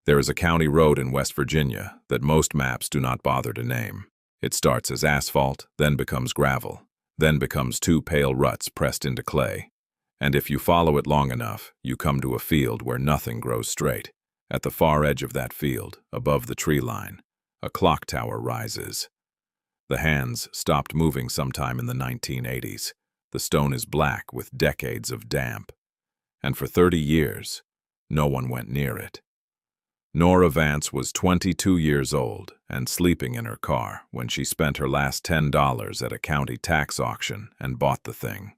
There is a county road in West Virginia that most maps do not bother to name. It starts as asphalt, then becomes gravel, then becomes two pale ruts pressed into clay. And if you follow it long enough, you come to a field where nothing grows straight. At the far edge of that field, above the tree line, a clock tower rises. The hands stopped moving sometime in the 1980s. The stone is black with decades of damp. And for 30 years, no one went near it. Nora Vance was 22 years old and sleeping in her car when she spent her last $10 at a county tax auction and bought the thing.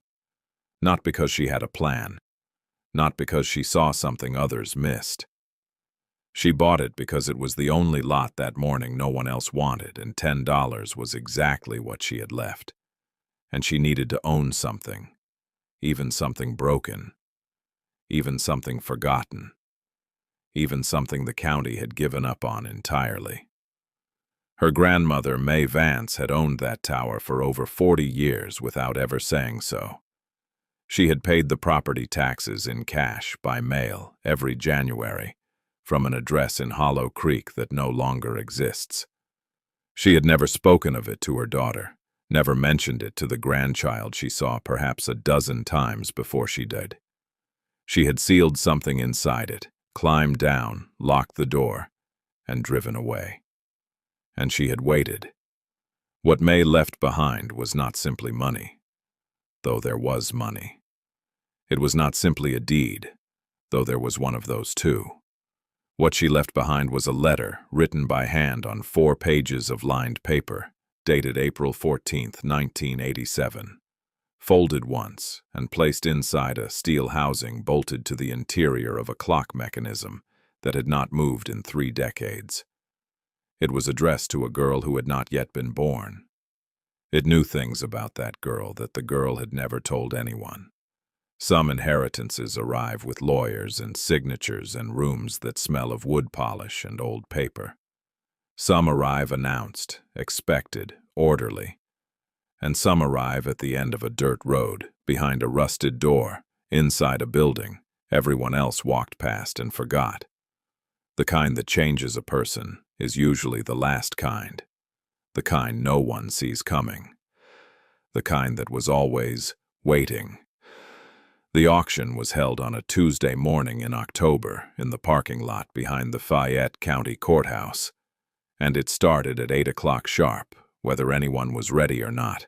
Not because she had a plan, not because she saw something others missed. She bought it because it was the only lot that morning no one else wanted, and $10 was exactly what she had left. And she needed to own something, even something broken, even something forgotten, even something the county had given up on entirely. Her grandmother, May Vance, had owned that tower for over 40 years without ever saying so. She had paid the property taxes in cash by mail every January from an address in Hollow Creek that no longer exists. She had never spoken of it to her daughter, never mentioned it to the grandchild she saw perhaps a dozen times before she died. She had sealed something inside it, climbed down, locked the door, and driven away. And she had waited. What May left behind was not simply money, though there was money. It was not simply a deed, though there was one of those too. What she left behind was a letter written by hand on 4 pages of lined paper, dated April 14, 1987, folded once and placed inside a steel housing bolted to the interior of a clock mechanism that had not moved in 3 decades. It was addressed to a girl who had not yet been born. It knew things about that girl that the girl had never told anyone. Some inheritances arrive with lawyers and signatures and rooms that smell of wood polish and old paper. Some arrive announced, expected, orderly. And some arrive at the end of a dirt road, behind a rusted door, inside a building everyone else walked past and forgot. The kind that changes a person is usually the last kind, the kind no one sees coming, the kind that was always waiting. The auction was held on a Tuesday morning in October in the parking lot behind the Fayette County Courthouse, and it started at 8 o'clock sharp, whether anyone was ready or not.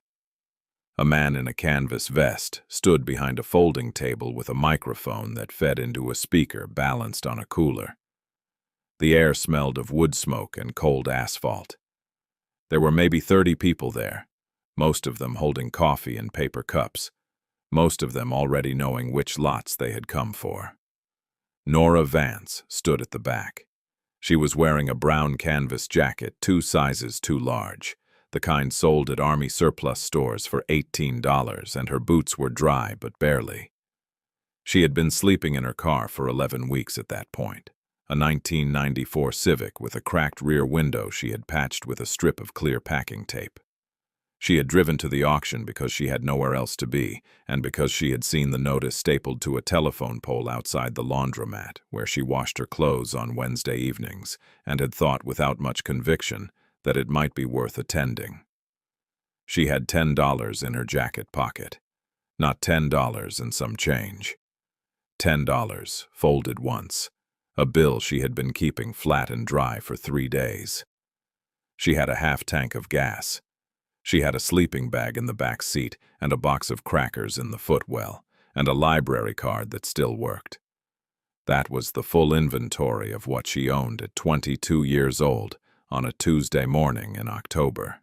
A man in a canvas vest stood behind a folding table with a microphone that fed into a speaker balanced on a cooler. The air smelled of wood smoke and cold asphalt. There were maybe 30 people there, most of them holding coffee in paper cups, most of them already knowing which lots they had come for. Nora Vance stood at the back. She was wearing a brown canvas jacket 2 sizes too large, the kind sold at Army surplus stores for $18, and her boots were dry but barely. She had been sleeping in her car for 11 weeks at that point, a 1994 Civic with a cracked rear window she had patched with a strip of clear packing tape. She had driven to the auction because she had nowhere else to be, and because she had seen the notice stapled to a telephone pole outside the laundromat where she washed her clothes on Wednesday evenings, and had thought without much conviction that it might be worth attending. She had $10 in her jacket pocket, not $10 and some change. $10, folded once, a bill she had been keeping flat and dry for 3 days. She had a half tank of gas. She had a sleeping bag in the back seat and a box of crackers in the footwell, and a library card that still worked. That was the full inventory of what she owned at 22 years old on a Tuesday morning in October.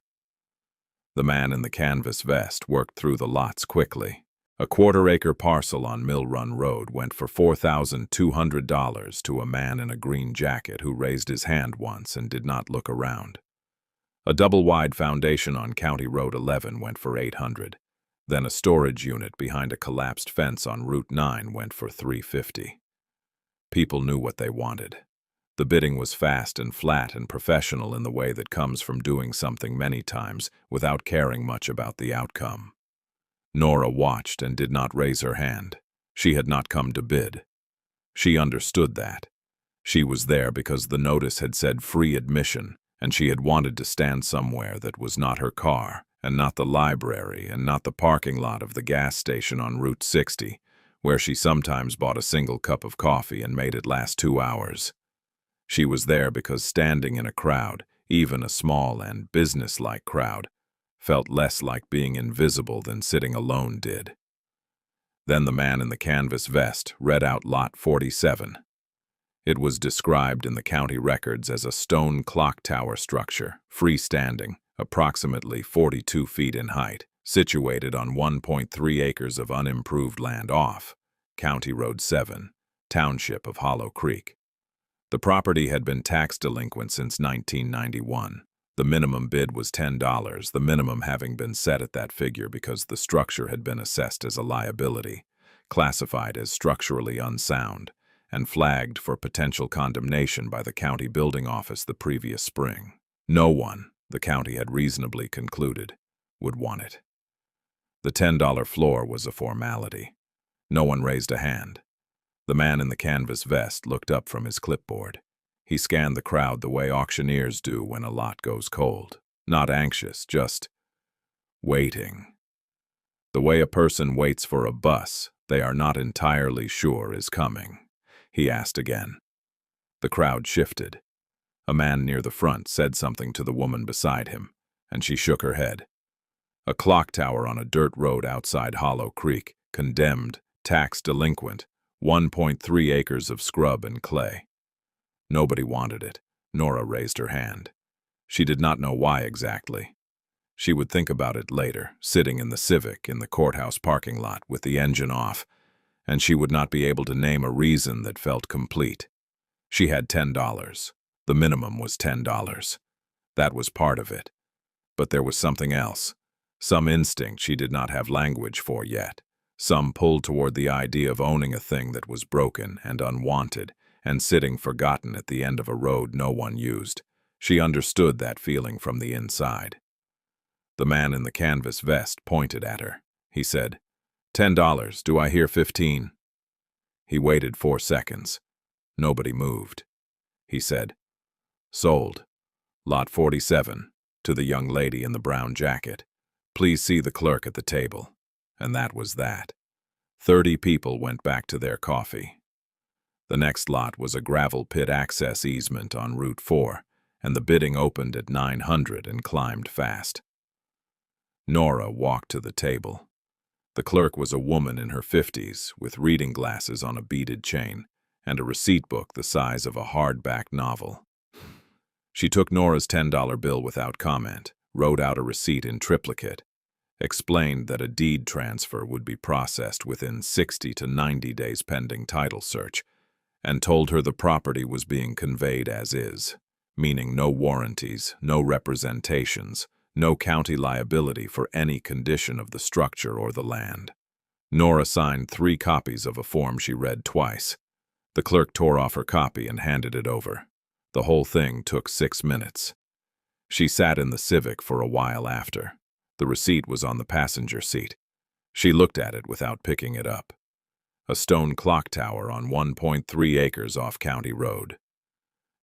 The man in the canvas vest worked through the lots quickly. A quarter-acre parcel on Mill Run Road went for $4,200 to a man in a green jacket who raised his hand once and did not look around. A double-wide foundation on County Road 11 went for $800. Then a storage unit behind a collapsed fence on Route 9 went for $350. People knew what they wanted. The bidding was fast and flat and professional in the way that comes from doing something many times without caring much about the outcome. Nora watched and did not raise her hand. She had not come to bid. She understood that. She was there because the notice had said free admission, and she had wanted to stand somewhere that was not her car, and not the library, and not the parking lot of the gas station on Route 60, where she sometimes bought a single cup of coffee and made it last 2 hours. She was there because standing in a crowd, even a small and businesslike crowd, felt less like being invisible than sitting alone did. Then the man in the canvas vest read out Lot 47. It was described in the county records as a stone clock tower structure, freestanding, approximately 42 feet in height, situated on 1.3 acres of unimproved land off County Road 7, Township of Hollow Creek. The property had been tax delinquent since 1991. The minimum bid was $10, the minimum having been set at that figure because the structure had been assessed as a liability, classified as structurally unsound, and flagged for potential condemnation by the county building office the previous spring. No one, the county had reasonably concluded, would want it. The $10 floor was a formality. No one raised a hand. The man in the canvas vest looked up from his clipboard. He scanned the crowd the way auctioneers do when a lot goes cold. Not anxious, just waiting. The way a person waits for a bus they are not entirely sure is coming. He asked again. The crowd shifted. A man near the front said something to the woman beside him, and she shook her head. A clock tower on a dirt road outside Hollow Creek, condemned, tax delinquent, 1.3 acres of scrub and clay. Nobody wanted it. Nora raised her hand. She did not know why exactly. She would think about it later, sitting in the Civic in the courthouse parking lot with the engine off, and she would not be able to name a reason that felt complete. She had $10. The minimum was $10. That was part of it. But there was something else. Some instinct she did not have language for yet. Some pulled toward the idea of owning a thing that was broken and unwanted and sitting forgotten at the end of a road no one used. She understood that feeling from the inside. The man in the canvas vest pointed at her. He said, $10, do I hear 15? He waited 4 seconds. Nobody moved. He said, sold. Lot 47, to the young lady in the brown jacket. Please see the clerk at the table. And that was that. 30 people went back to their coffee. The next lot was a gravel pit access easement on Route 4, and the bidding opened at 900 and climbed fast. Nora walked to the table. The clerk was a woman in her 50s, with reading glasses on a beaded chain, and a receipt book the size of a hardback novel. She took Nora's $10 bill without comment, wrote out a receipt in triplicate, explained that a deed transfer would be processed within 60 to 90 days pending title search, and told her the property was being conveyed as is, meaning no warranties, no representations, no county liability for any condition of the structure or the land. Nora signed 3 copies of a form she read twice. The clerk tore off her copy and handed it over. The whole thing took 6 minutes. She sat in the Civic for a while after. The receipt was on the passenger seat. She looked at it without picking it up. A stone clock tower on 1.3 acres off County Road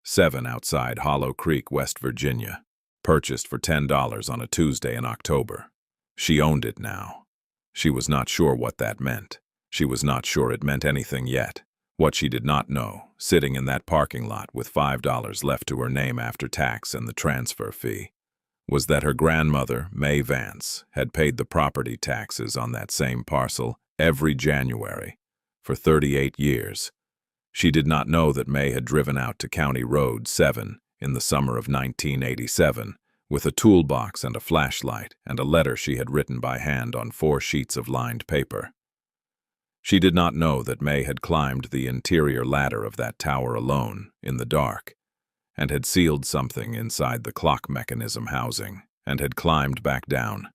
7 outside Hollow Creek, West Virginia. Purchased for $10 on a Tuesday in October. She owned it now. She was not sure what that meant. She was not sure it meant anything yet. What she did not know, sitting in that parking lot with $5 left to her name after tax and the transfer fee, was that her grandmother, May Vance, had paid the property taxes on that same parcel every January for 38 years. She did not know that May had driven out to County Road 7 in the summer of 1987 with a toolbox and a flashlight and a letter she had written by hand on 4 sheets of lined paper. She did not know that May had climbed the interior ladder of that tower alone, in the dark, and had sealed something inside the clock mechanism housing, and had climbed back down,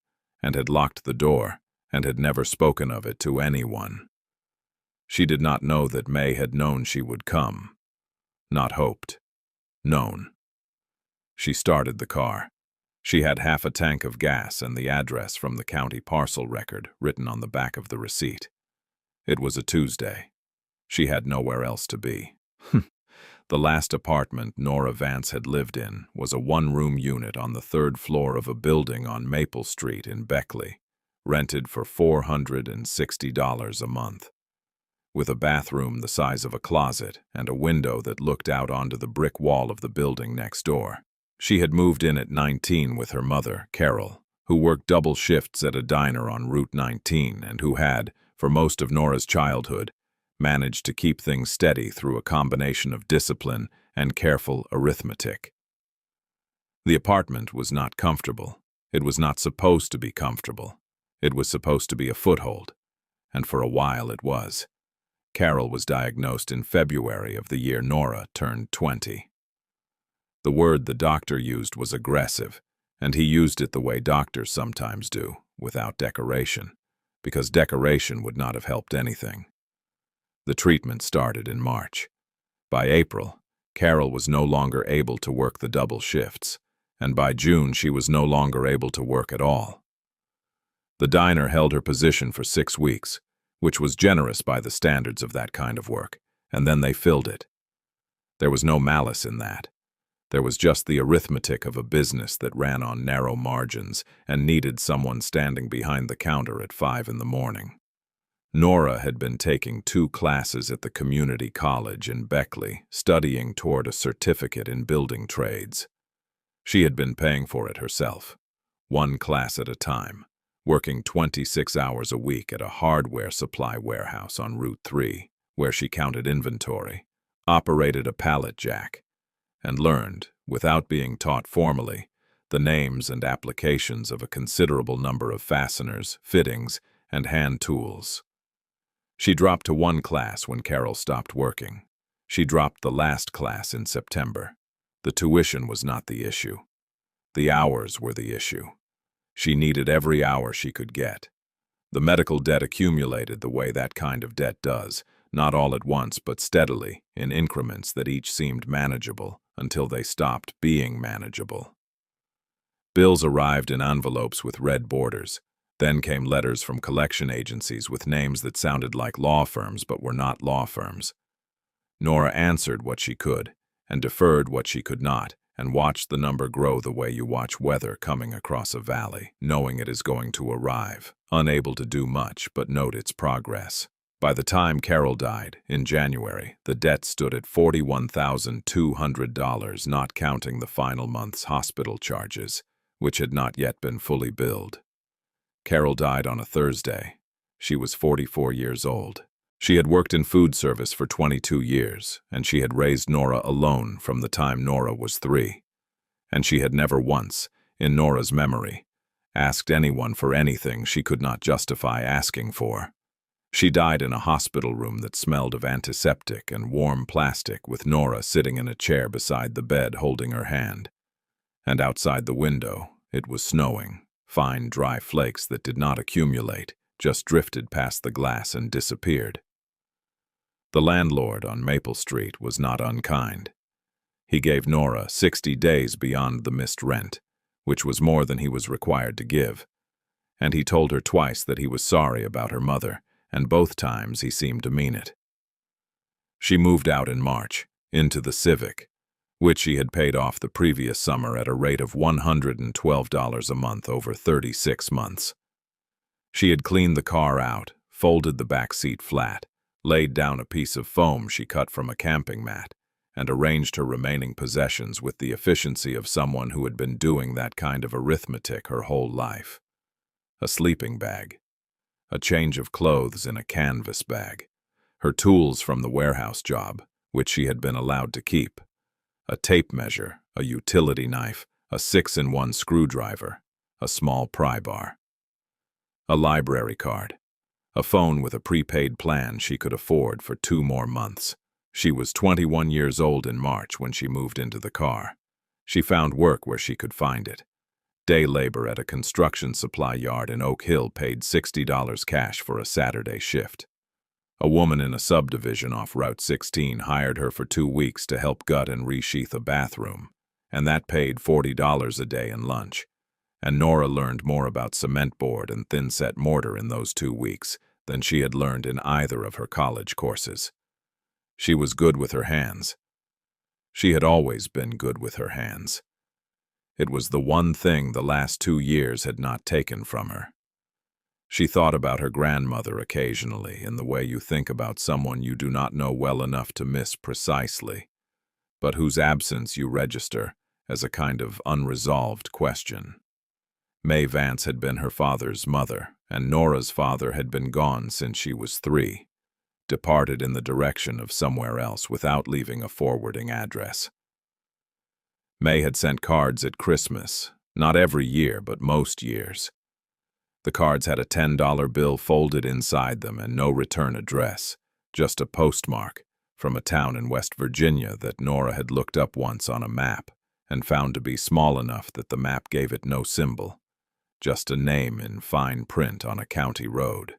and had locked the door, and had never spoken of it to anyone. She did not know that May had known she would come. Not hoped. Known. She started the car. She had half a tank of gas and the address from the county parcel record written on the back of the receipt. It was a Tuesday. She had nowhere else to be. The last apartment Nora Vance had lived in was a one-room unit on the third floor of a building on Maple Street in Beckley, rented for $460 a month. With a bathroom the size of a closet and a window that looked out onto the brick wall of the building next door. She had moved in at 19 with her mother, Carol, who worked double shifts at a diner on Route 19 and who had, for most of Nora's childhood, managed to keep things steady through a combination of discipline and careful arithmetic. The apartment was not comfortable. It was not supposed to be comfortable. It was supposed to be a foothold, and for a while it was. Carol was diagnosed in February of the year Nora turned 20. The word the doctor used was aggressive, and he used it the way doctors sometimes do, without decoration, because decoration would not have helped anything. The treatment started in March. By April, Carol was no longer able to work the double shifts, and by June she was no longer able to work at all. The diner held her position for 6 weeks, which was generous by the standards of that kind of work, and then they filled it. There was no malice in that. There was just the arithmetic of a business that ran on narrow margins and needed someone standing behind the counter at 5 in the morning. Nora had been taking 2 classes at the community college in Beckley, studying toward a certificate in building trades. She had been paying for it herself, 1 class at a time, working 26 hours a week at a hardware supply warehouse on Route 3, where she counted inventory, operated a pallet jack, and learned, without being taught formally, the names and applications of a considerable number of fasteners, fittings, and hand tools. She dropped to 1 class when Carol stopped working. She dropped the last class in September. The tuition was not the issue. The hours were the issue. She needed every hour she could get. The medical debt accumulated the way that kind of debt does, not all at once but steadily, in increments that each seemed manageable, until they stopped being manageable. Bills arrived in envelopes with red borders. Then came letters from collection agencies with names that sounded like law firms but were not law firms. Nora answered what she could, and deferred what she could not, and watched the number grow the way you watch weather coming across a valley, knowing it is going to arrive, unable to do much but note its progress. By the time Carol died, in January, the debt stood at $41,200, not counting the final month's hospital charges, which had not yet been fully billed. Carol died on a Thursday. She was 44 years old. She had worked in food service for 22 years, and she had raised Nora alone from the time Nora was 3. And she had never once, in Nora's memory, asked anyone for anything she could not justify asking for. She died in a hospital room that smelled of antiseptic and warm plastic, with Nora sitting in a chair beside the bed holding her hand. And outside the window, it was snowing. Fine, dry flakes that did not accumulate, just drifted past the glass and disappeared. The landlord on Maple Street was not unkind. He gave Nora 60 days beyond the missed rent, which was more than he was required to give. And he told her twice that he was sorry about her mother, and both times he seemed to mean it. She moved out in March, into the Civic, which she had paid off the previous summer at a rate of $112 a month over 36 months. She had cleaned the car out, folded the back seat flat, laid down a piece of foam she cut from a camping mat, and arranged her remaining possessions with the efficiency of someone who had been doing that kind of arithmetic her whole life. A sleeping bag, a change of clothes in a canvas bag, her tools from the warehouse job, which she had been allowed to keep, a tape measure, a utility knife, a 6-in-1 screwdriver, a small pry bar, a library card, a phone with a prepaid plan she could afford for 2 more months. She was 21 years old in March when she moved into the car. She found work where she could find it. Day labor at a construction supply yard in Oak Hill paid $60 cash for a Saturday shift. A woman in a subdivision off Route 16 hired her for 2 weeks to help gut and resheath a bathroom, and that paid $40 a day in lunch. And Nora learned more about cement board and thin-set mortar in those 2 weeks than she had learned in either of her college courses. She was good with her hands. She had always been good with her hands. It was the one thing the last 2 years had not taken from her. She thought about her grandmother occasionally in the way you think about someone you do not know well enough to miss precisely, but whose absence you register as a kind of unresolved question. May Vance had been her father's mother, and Nora's father had been gone since she was 3, departed in the direction of somewhere else without leaving a forwarding address. May had sent cards at Christmas, not every year, but most years. The cards had a $10 bill folded inside them and no return address, just a postmark from a town in West Virginia that Nora had looked up once on a map and found to be small enough that the map gave it no symbol, just a name in fine print on a county road.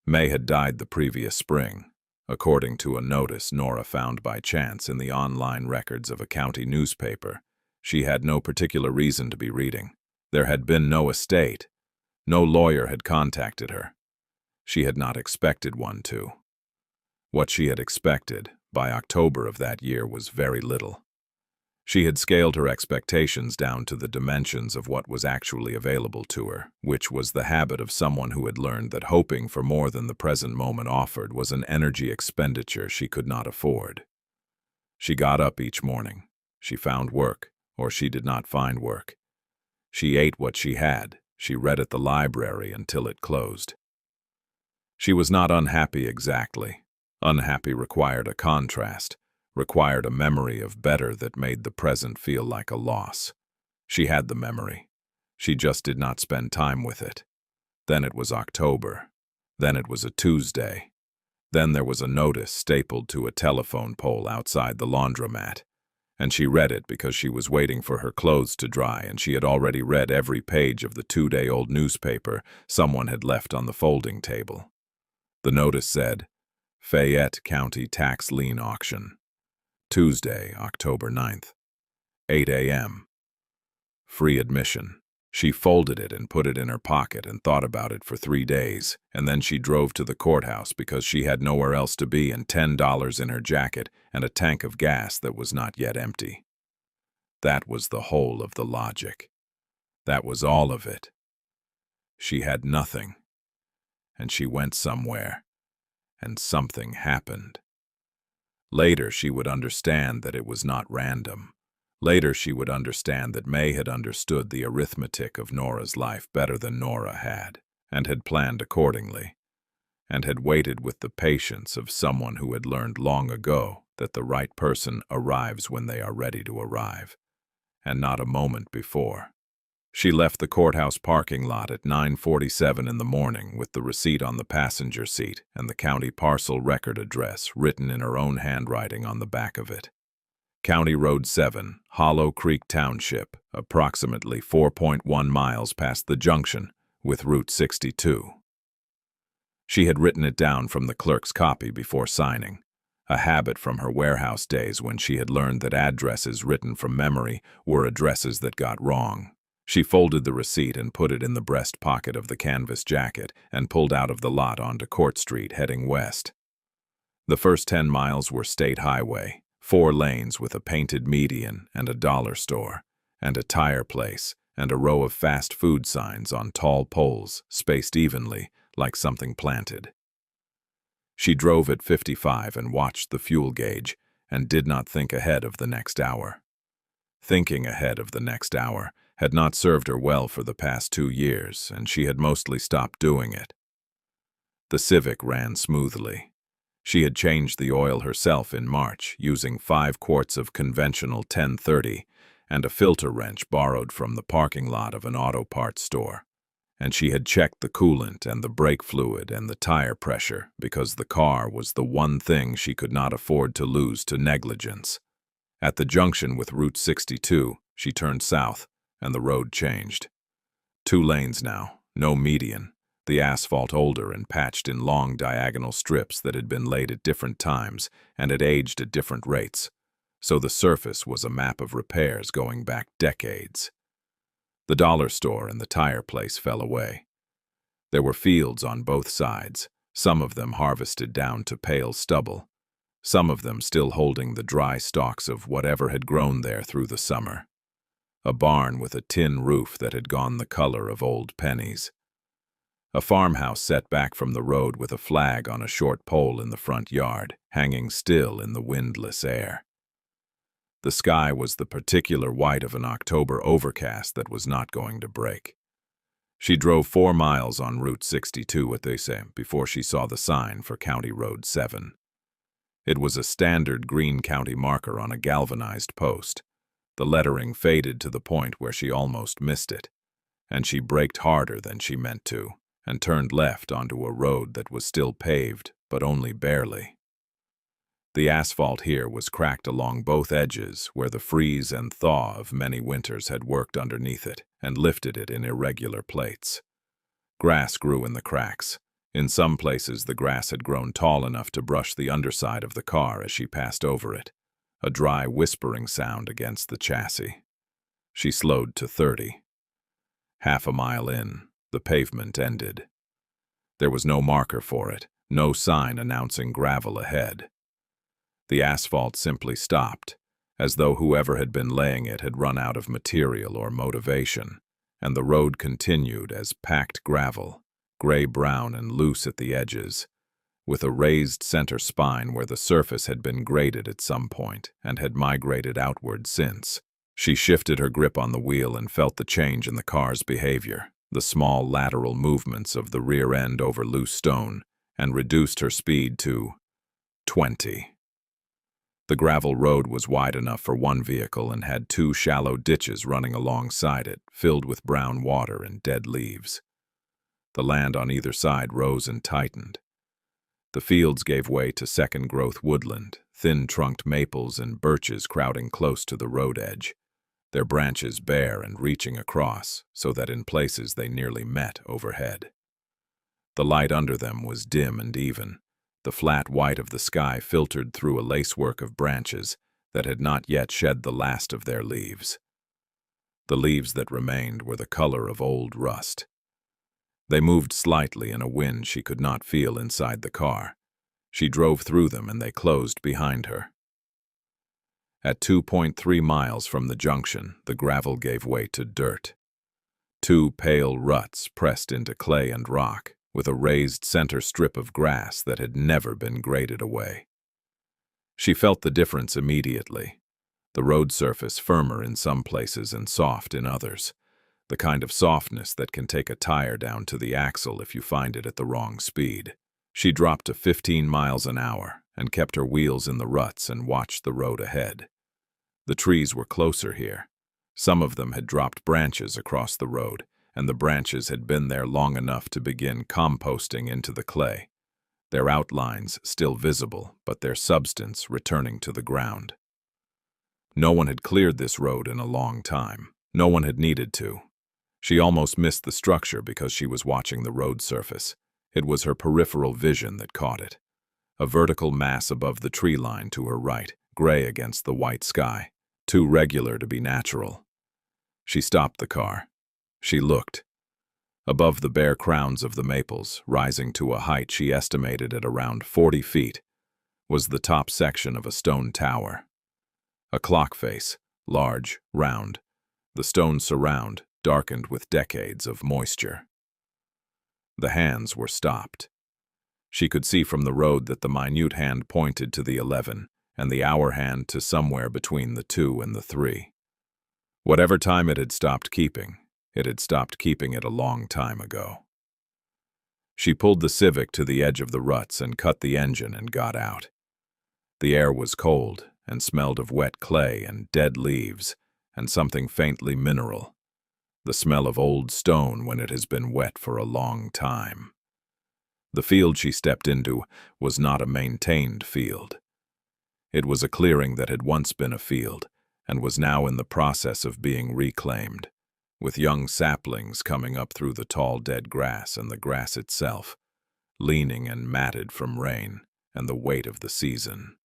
May had died the previous spring, according to a notice Nora found by chance in the online records of a county newspaper. She had no particular reason to be reading. There had been no estate. No lawyer had contacted her. She had not expected one to. What she had expected, by October of that year, was very little. She had scaled her expectations down to the dimensions of what was actually available to her, which was the habit of someone who had learned that hoping for more than the present moment offered was an energy expenditure she could not afford. She got up each morning. She found work, or she did not find work. She ate what she had. She read at the library until it closed. She was not unhappy exactly. Unhappy required a contrast, required a memory of better that made the present feel like a loss. She had the memory. She just did not spend time with it. Then it was October. Then it was a Tuesday. Then there was a notice stapled to a telephone pole outside the laundromat. And she read it because she was waiting for her clothes to dry, and she had already read every page of the 2-day-old newspaper someone had left on the folding table. The notice said, Fayette County Tax Lien Auction. Tuesday, October 9th, 8 a.m. Free admission. She folded it and put it in her pocket and thought about it for 3 days, and then she drove to the courthouse because she had nowhere else to be and $10 in her jacket and a tank of gas that was not yet empty. That was the whole of the logic. That was all of it. She had nothing, and she went somewhere, and something happened. Later she would understand that it was not random. Later she would understand that May had understood the arithmetic of Nora's life better than Nora had, and had planned accordingly, and had waited with the patience of someone who had learned long ago that the right person arrives when they are ready to arrive, and not a moment before. She left the courthouse parking lot at 9:47 in the morning with the receipt on the passenger seat and the county parcel record address written in her own handwriting on the back of it. County Road 7, Hollow Creek Township, approximately 4.1 miles past the junction with Route 62. She had written it down from the clerk's copy before signing, a habit from her warehouse days when she had learned that addresses written from memory were addresses that got wrong. She folded the receipt and put it in the breast pocket of the canvas jacket and pulled out of the lot onto Court Street, heading west. The first 10 miles were state highway, 4 lanes with a painted median and a dollar store, and a tire place, and a row of fast food signs on tall poles, spaced evenly, like something planted. She drove at 55 and watched the fuel gauge, and did not think ahead of the next hour. Thinking ahead of the next hour had not served her well for the past 2 years, and she had mostly stopped doing it. The Civic ran smoothly. She had changed the oil herself in March, using 5 quarts of conventional 1030 and a filter wrench borrowed from the parking lot of an auto parts store. And she had checked the coolant and the brake fluid and the tire pressure because the car was the one thing she could not afford to lose to negligence. At the junction with Route 62, she turned south, and the road changed. 2 lanes now, no median. The asphalt older and patched in long diagonal strips that had been laid at different times and had aged at different rates, so the surface was a map of repairs going back decades. The dollar store and the tire place fell away. There were fields on both sides, some of them harvested down to pale stubble. some of them still holding the dry stalks of whatever had grown there through the summer. A barn with a tin roof that had gone the color of old pennies. A farmhouse set back from the road with a flag on a short pole in the front yard, hanging still in the windless air. The sky was the particular white of an October overcast that was not going to break. She drove 4 miles on Route 62 at Thesame before she saw the sign for County Road 7. It was a standard green county marker on a galvanized post. The lettering faded to the point where she almost missed it, and she braked harder than she meant to, and turned left onto a road that was still paved, but only barely. The asphalt here was cracked along both edges where the freeze and thaw of many winters had worked underneath it and lifted it in irregular plates. Grass grew in the cracks. In some places the grass had grown tall enough to brush the underside of the car as she passed over it, a dry whispering sound against the chassis. She slowed to 30. Half a mile in, the pavement ended. There was no marker for it, no sign announcing gravel ahead. The asphalt simply stopped, as though whoever had been laying it had run out of material or motivation, and the road continued as packed gravel, gray-brown and loose at the edges, with a raised center spine where the surface had been graded at some point and had migrated outward since. She shifted her grip on the wheel and felt the change in the car's behavior, the small lateral movements of the rear end over loose stone, and reduced her speed to 20. The gravel road was wide enough for one vehicle and had 2 shallow ditches running alongside it, filled with brown water and dead leaves. The land on either side rose and tightened. The fields gave way to second-growth woodland, thin-trunked maples and birches crowding close to the road edge, their branches bare and reaching across, so that in places they nearly met overhead. The light under them was dim and even, the flat white of the sky filtered through a lacework of branches that had not yet shed the last of their leaves. The leaves that remained were the color of old rust. They moved slightly in a wind she could not feel inside the car. She drove through them and they closed behind her. At 2.3 miles from the junction, the gravel gave way to dirt. 2 pale ruts pressed into clay and rock, with a raised center strip of grass that had never been graded away. She felt the difference immediately. The road surface firmer in some places and soft in others. The kind of softness that can take a tire down to the axle if you find it at the wrong speed. She dropped to 15 miles an hour and kept her wheels in the ruts and watched the road ahead. The trees were closer here. Some of them had dropped branches across the road, and the branches had been there long enough to begin composting into the clay, their outlines still visible, but their substance returning to the ground. No one had cleared this road in a long time. No one had needed to. She almost missed the structure because she was watching the road surface. It was her peripheral vision that caught it. A vertical mass above the tree line to her right, gray against the white sky, too regular to be natural. She stopped the car. She looked. Above the bare crowns of the maples, rising to a height she estimated at around 40 feet, was the top section of a stone tower. A clock face, large, round, the stone surround, darkened with decades of moisture. The hands were stopped. She could see from the road that the minute hand pointed to the 11, and the hour hand to somewhere between the 2 and the 3. Whatever time it had stopped keeping it a long time ago. She pulled the Civic to the edge of the ruts and cut the engine and got out. The air was cold and smelled of wet clay and dead leaves and something faintly mineral, the smell of old stone when it has been wet for a long time. The field she stepped into was not a maintained field. It was a clearing that had once been a field and was now in the process of being reclaimed, with young saplings coming up through the tall dead grass and the grass itself, leaning and matted from rain and the weight of the season.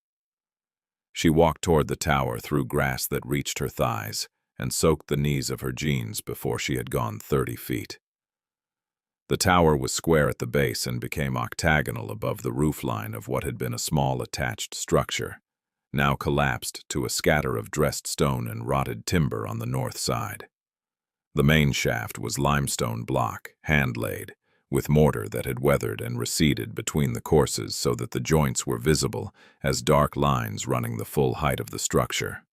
She walked toward the tower through grass that reached her thighs and soaked the knees of her jeans before she had gone 30 feet. The tower was square at the base and became octagonal above the roofline of what had been a small attached structure, now collapsed to a scatter of dressed stone and rotted timber on the north side. The main shaft was limestone block, hand-laid, with mortar that had weathered and receded between the courses so that the joints were visible as dark lines running the full height of the structure.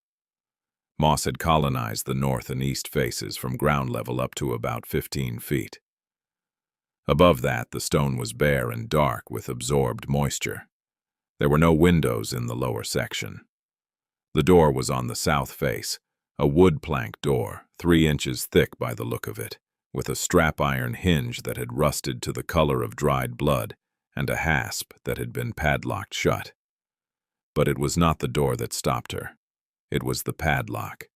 Moss had colonized the north and east faces from ground level up to about 15 feet. Above that, the stone was bare and dark with absorbed moisture. There were no windows in the lower section. The door was on the south face, a wood plank door, 3 inches thick by the look of it, with a strap-iron hinge that had rusted to the color of dried blood and a hasp that had been padlocked shut. But it was not the door that stopped her. It was the padlock.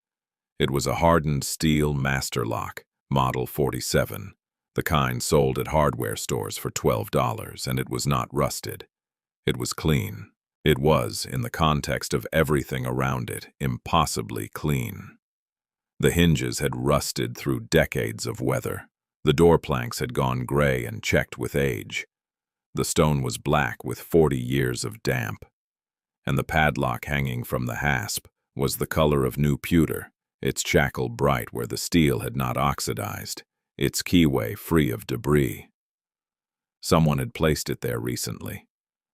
It was a hardened steel master lock, Model 47, the kind sold at hardware stores for $12, and it was not rusted. It was clean. It was, in the context of everything around it, impossibly clean. The hinges had rusted through decades of weather. The door planks had gone gray and checked with age. The stone was black with 40 years of damp. And the padlock hanging from the hasp was the color of new pewter, its shackle bright where the steel had not oxidized, its keyway free of debris. Someone had placed it there recently.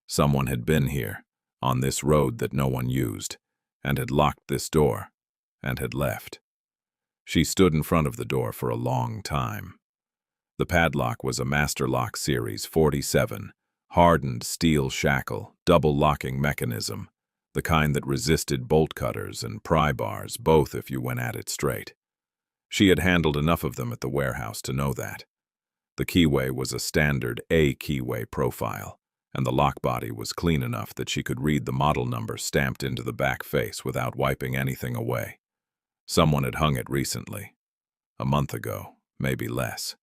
Someone had been here, on this road that no one used, and had locked this door, and had left. She stood in front of the door for a long time. The padlock was a Master Lock Series 47, hardened steel shackle, double-locking mechanism, the kind that resisted bolt cutters and pry bars, both if you went at it straight. She had handled enough of them at the warehouse to know that. The keyway was a standard A keyway profile, and the lock body was clean enough that she could read the model number stamped into the back face without wiping anything away. Someone had hung it recently. A month ago, maybe less.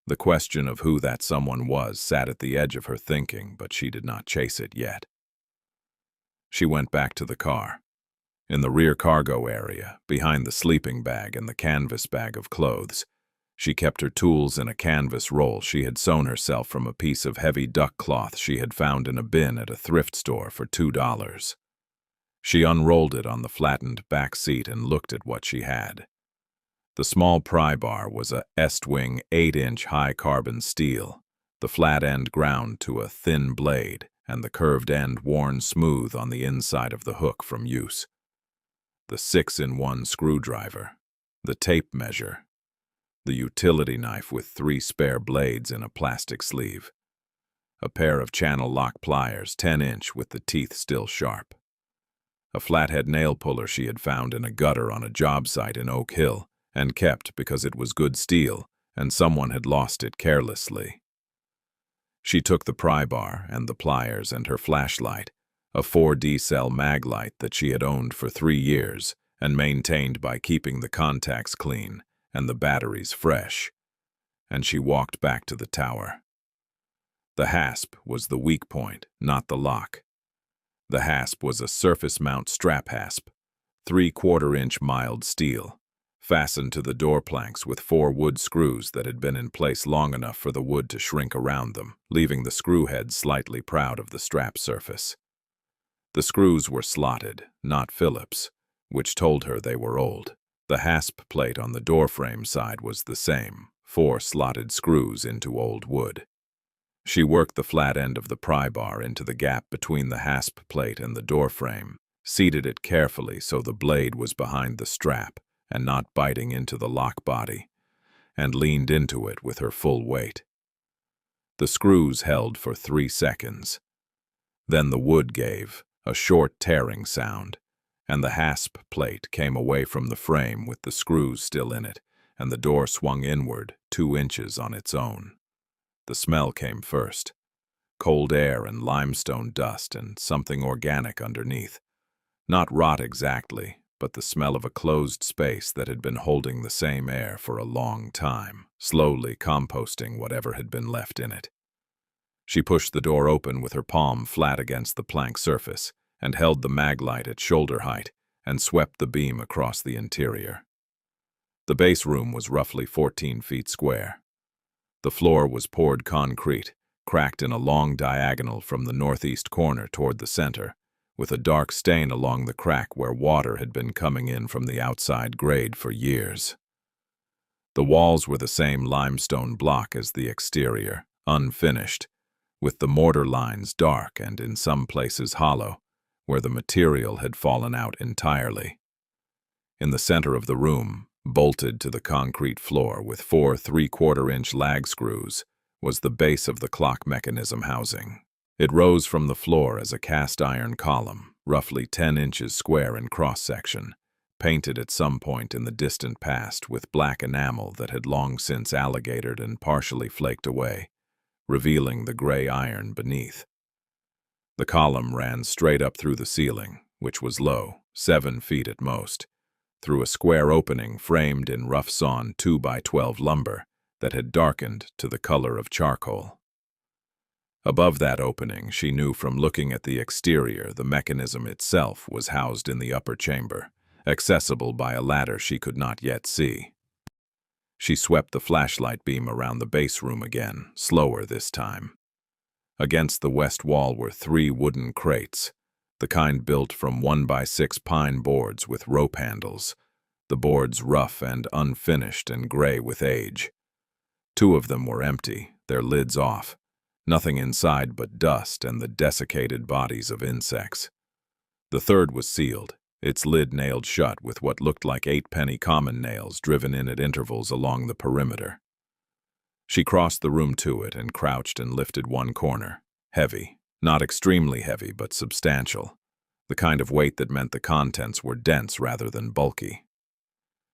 The question of who that someone was sat at the edge of her thinking, but she did not chase it yet. She went back to the car. In the rear cargo area, behind the sleeping bag and the canvas bag of clothes, she kept her tools in a canvas roll she had sewn herself from a piece of heavy duck cloth she had found in a bin at a thrift store for $2. She unrolled it on the flattened back seat and looked at what she had. The small pry bar was a Estwing 8-inch high-carbon steel, the flat end ground to a thin blade, and the curved end worn smooth on the inside of the hook from use. The 6-in-1 screwdriver, the tape measure, the utility knife with 3 spare blades in a plastic sleeve, a pair of channel lock pliers 10-inch with the teeth still sharp, a flathead nail puller she had found in a gutter on a job site in Oak Hill and kept because it was good steel and someone had lost it carelessly. She took the pry bar and the pliers and her flashlight, a 4D cell mag light that she had owned for 3 years and maintained by keeping the contacts clean and the batteries fresh, and she walked back to the tower. The hasp was the weak point, not the lock. The hasp was a surface mount strap hasp, 3/4-inch mild steel, fastened to the door planks with 4 wood screws that had been in place long enough for the wood to shrink around them, leaving the screw head slightly proud of the strap surface. The screws were slotted, not Phillips, which told her they were old. The hasp plate on the doorframe side was the same, 4 slotted screws into old wood. She worked the flat end of the pry bar into the gap between the hasp plate and the doorframe, seated it carefully so the blade was behind the strap and not biting into the lock body, and leaned into it with her full weight. The screws held for 3 seconds. Then the wood gave a short tearing sound, and the hasp plate came away from the frame with the screws still in it, and the door swung inward 2 inches on its own. The smell came first. Cold air and limestone dust and something organic underneath. Not rot exactly, but the smell of a closed space that had been holding the same air for a long time, slowly composting whatever had been left in it. She pushed the door open with her palm flat against the plank surface and held the mag light at shoulder height and swept the beam across the interior. The base room was roughly 14 feet square. The floor was poured concrete, cracked in a long diagonal from the northeast corner toward the center, with a dark stain along the crack where water had been coming in from the outside grade for years. The walls were the same limestone block as the exterior, unfinished, with the mortar lines dark and in some places hollow, where the material had fallen out entirely. In the center of the room, bolted to the concrete floor with 4 3/4-inch lag screws, was the base of the clock mechanism housing. It rose from the floor as a cast-iron column, roughly 10 inches square in cross-section, painted at some point in the distant past with black enamel that had long since alligatored and partially flaked away, revealing the gray iron beneath. The column ran straight up through the ceiling, which was low, 7 feet at most, through a square opening framed in rough-sawn 2x12 lumber that had darkened to the color of charcoal. Above that opening, she knew from looking at the exterior the mechanism itself was housed in the upper chamber, accessible by a ladder she could not yet see. She swept the flashlight beam around the base room again, slower this time. Against the west wall were 3 wooden crates, the kind built from 1x6 pine boards with rope handles, the boards rough and unfinished and gray with age. 2 of them were empty, their lids off, nothing inside but dust and the desiccated bodies of insects. The third was sealed, its lid nailed shut with what looked like 8-penny common nails driven in at intervals along the perimeter. She crossed the room to it and crouched and lifted one corner, heavy, not extremely heavy but substantial, the kind of weight that meant the contents were dense rather than bulky.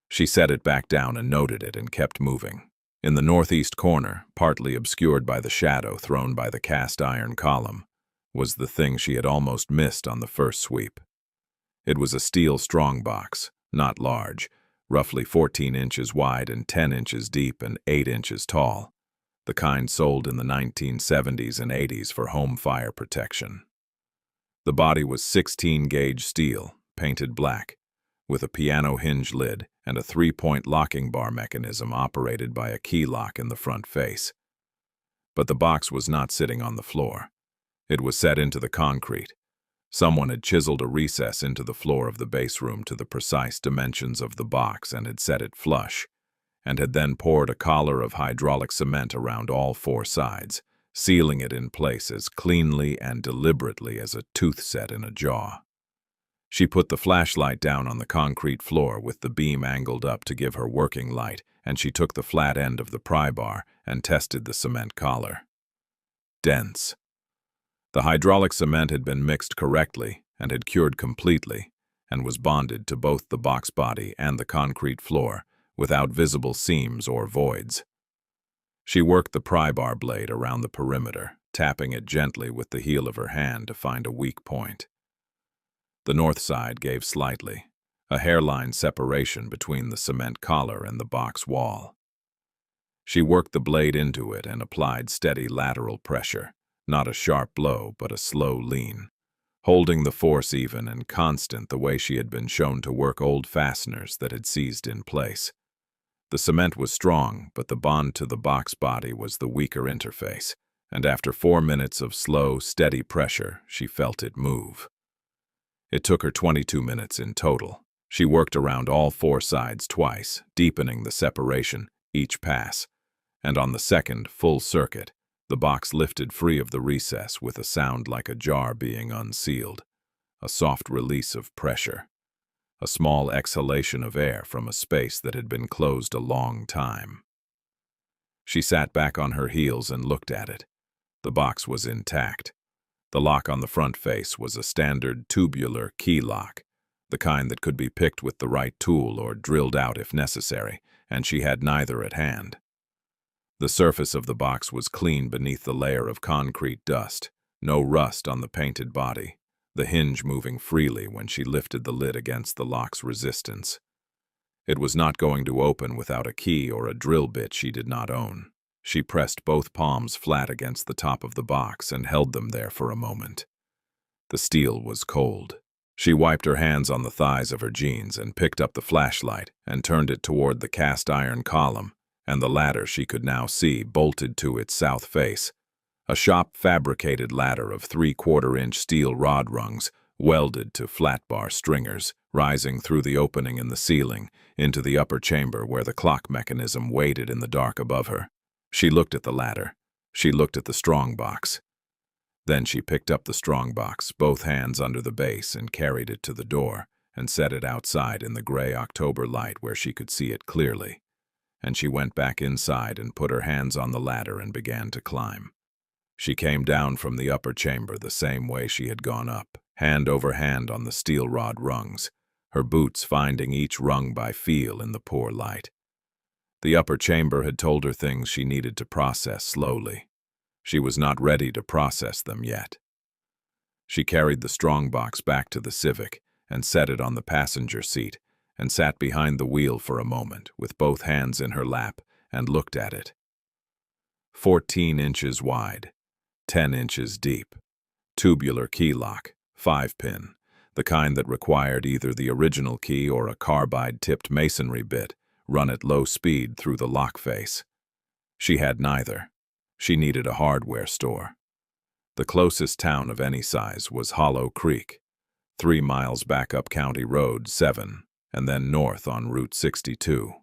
She set it back down and noted it and kept moving. In the northeast corner, partly obscured by the shadow thrown by the cast-iron column, was the thing she had almost missed on the first sweep. It was a steel strongbox, not large, roughly 14 inches wide and 10 inches deep and 8 inches tall, the kind sold in the 1970s and 80s for home fire protection. The body was 16-gauge steel, painted black, with a piano hinge lid and a 3-point locking bar mechanism operated by a key lock in the front face. But the box was not sitting on the floor. It was set into the concrete. Someone had chiseled a recess into the floor of the base room to the precise dimensions of the box and had set it flush, and had then poured a collar of hydraulic cement around all 4 sides, sealing it in place as cleanly and deliberately as a tooth set in a jaw. She put the flashlight down on the concrete floor with the beam angled up to give her working light, and she took the flat end of the pry bar and tested the cement collar. Dense. The hydraulic cement had been mixed correctly and had cured completely, and was bonded to both the box body and the concrete floor without visible seams or voids. She worked the pry bar blade around the perimeter, tapping it gently with the heel of her hand to find a weak point. The north side gave slightly, a hairline separation between the cement collar and the box wall. She worked the blade into it and applied steady lateral pressure, not a sharp blow but a slow lean, holding the force even and constant the way she had been shown to work old fasteners that had seized in place. The cement was strong, but the bond to the box body was the weaker interface, and after 4 minutes of slow, steady pressure, she felt it move. It took her 22 minutes in total. She worked around all 4 sides twice, deepening the separation each pass, and on the second full circuit, the box lifted free of the recess with a sound like a jar being unsealed, a soft release of pressure, a small exhalation of air from a space that had been closed a long time. She sat back on her heels and looked at it. The box was intact. The lock on the front face was a standard tubular key lock, the kind that could be picked with the right tool or drilled out if necessary, and she had neither at hand. The surface of the box was clean beneath the layer of concrete dust, no rust on the painted body, the hinge moving freely when she lifted the lid against the lock's resistance. It was not going to open without a key or a drill bit she did not own. She pressed both palms flat against the top of the box and held them there for a moment. The steel was cold. She wiped her hands on the thighs of her jeans and picked up the flashlight and turned it toward the cast-iron column and the ladder she could now see bolted to its south face. A shop-fabricated ladder of 3/4-inch steel rod rungs, welded to flat-bar stringers, rising through the opening in the ceiling into the upper chamber where the clock mechanism waited in the dark above her. She looked at the ladder. She looked at the strongbox. Then she picked up the strongbox, both hands under the base, and carried it to the door, and set it outside in the gray October light where she could see it clearly. And she went back inside and put her hands on the ladder and began to climb. She came down from the upper chamber the same way she had gone up, hand over hand on the steel rod rungs, her boots finding each rung by feel in the poor light. The upper chamber had told her things she needed to process slowly. She was not ready to process them yet. She carried the strongbox back to the Civic and set it on the passenger seat and sat behind the wheel for a moment with both hands in her lap and looked at it. 14 inches wide, 10 inches deep, tubular key lock, 5-pin, the kind that required either the original key or a carbide-tipped masonry bit run at low speed through the lock face. She had neither. She needed a hardware store. The closest town of any size was Hollow Creek, 3 miles back up County Road 7, and then north on Route 62.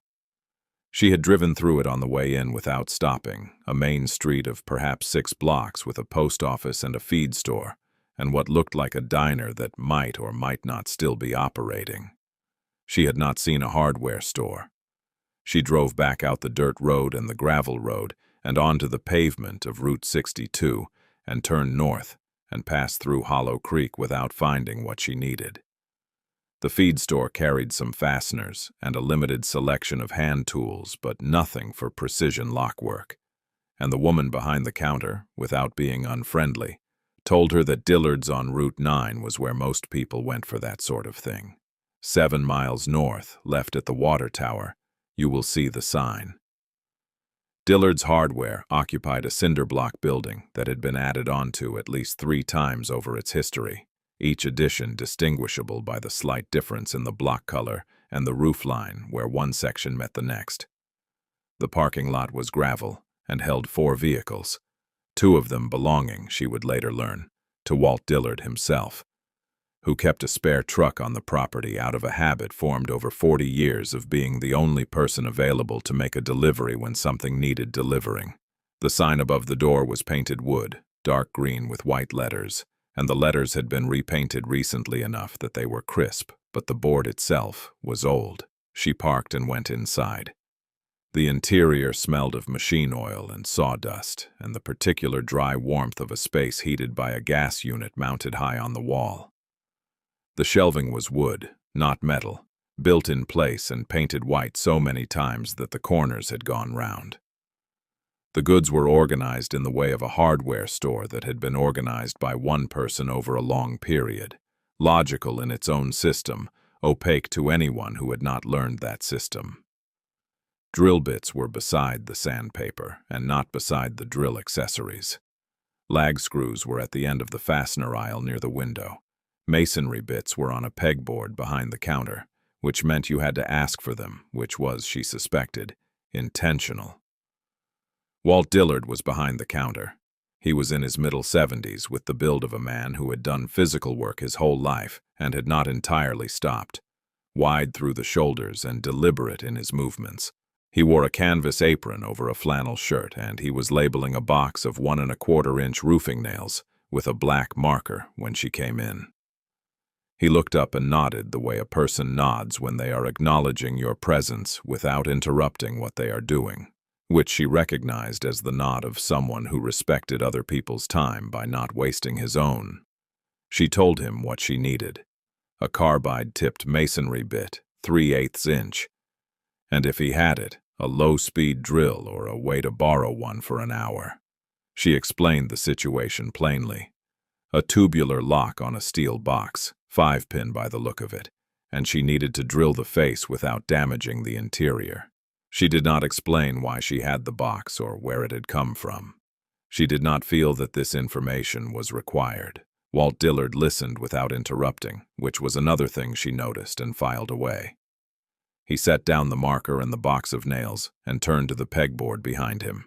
She had driven through it on the way in without stopping, a main street of perhaps 6 blocks with a post office and a feed store, and what looked like a diner that might or might not still be operating. She had not seen a hardware store. She drove back out the dirt road and the gravel road and onto the pavement of Route 62 and turned north and passed through Hollow Creek without finding what she needed. The feed store carried some fasteners and a limited selection of hand tools, but nothing for precision lock work. And the woman behind the counter, without being unfriendly, told her that Dillard's on Route 9 was where most people went for that sort of thing. 7 miles north, left at the water tower, you will see the sign. Dillard's Hardware occupied a cinder block building that had been added onto at least 3 times over its history, each addition distinguishable by the slight difference in the block color and the roof line where one section met the next. The parking lot was gravel and held 4 vehicles, 2 of them belonging, she would later learn, to Walt Dillard himself, who kept a spare truck on the property out of a habit formed over 40 years of being the only person available to make a delivery when something needed delivering. The sign above the door was painted wood, dark green with white letters, and the letters had been repainted recently enough that they were crisp, but the board itself was old. She parked and went inside. The interior smelled of machine oil and sawdust, and the particular dry warmth of a space heated by a gas unit mounted high on the wall. The shelving was wood, not metal, built in place and painted white so many times that the corners had gone round. The goods were organized in the way of a hardware store that had been organized by one person over a long period, logical in its own system, opaque to anyone who had not learned that system. Drill bits were beside the sandpaper and not beside the drill accessories. Lag screws were at the end of the fastener aisle near the window. Masonry bits were on a pegboard behind the counter, which meant you had to ask for them, which was, she suspected, intentional. Walt Dillard was behind the counter. He was in his middle 70s, with the build of a man who had done physical work his whole life and had not entirely stopped, wide through the shoulders and deliberate in his movements. He wore a canvas apron over a flannel shirt, and he was labeling a box of 1¼ inch roofing nails with a black marker when she came in. He looked up and nodded the way a person nods when they are acknowledging your presence without interrupting what they are doing, which she recognized as the nod of someone who respected other people's time by not wasting his own. She told him what she needed: a carbide-tipped masonry bit, 3/8 inch, and if he had it, a low-speed drill or a way to borrow one for an hour. She explained the situation plainly. A tubular lock on a steel box, 5-pin by the look of it, and she needed to drill the face without damaging the interior. She did not explain why she had the box or where it had come from. She did not feel that this information was required. Walt Dillard listened without interrupting, which was another thing she noticed and filed away. He set down the marker and the box of nails and turned to the pegboard behind him.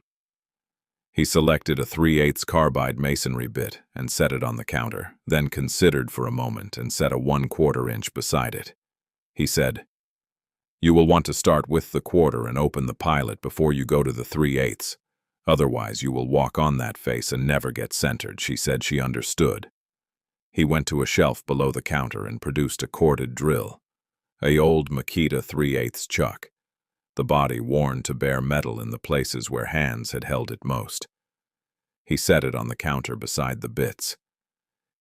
He selected a 3/8 carbide masonry bit and set it on the counter, then considered for a moment and set a 1/4 inch beside it. He said, "You will want to start with the quarter and open the pilot before you go to the 3/8. Otherwise you will walk on that face and never get centered." She said she understood. He went to a shelf below the counter and produced a corded drill, a old Makita 3/8 chuck, the body worn to bare metal in the places where hands had held it most. He set it on the counter beside the bits.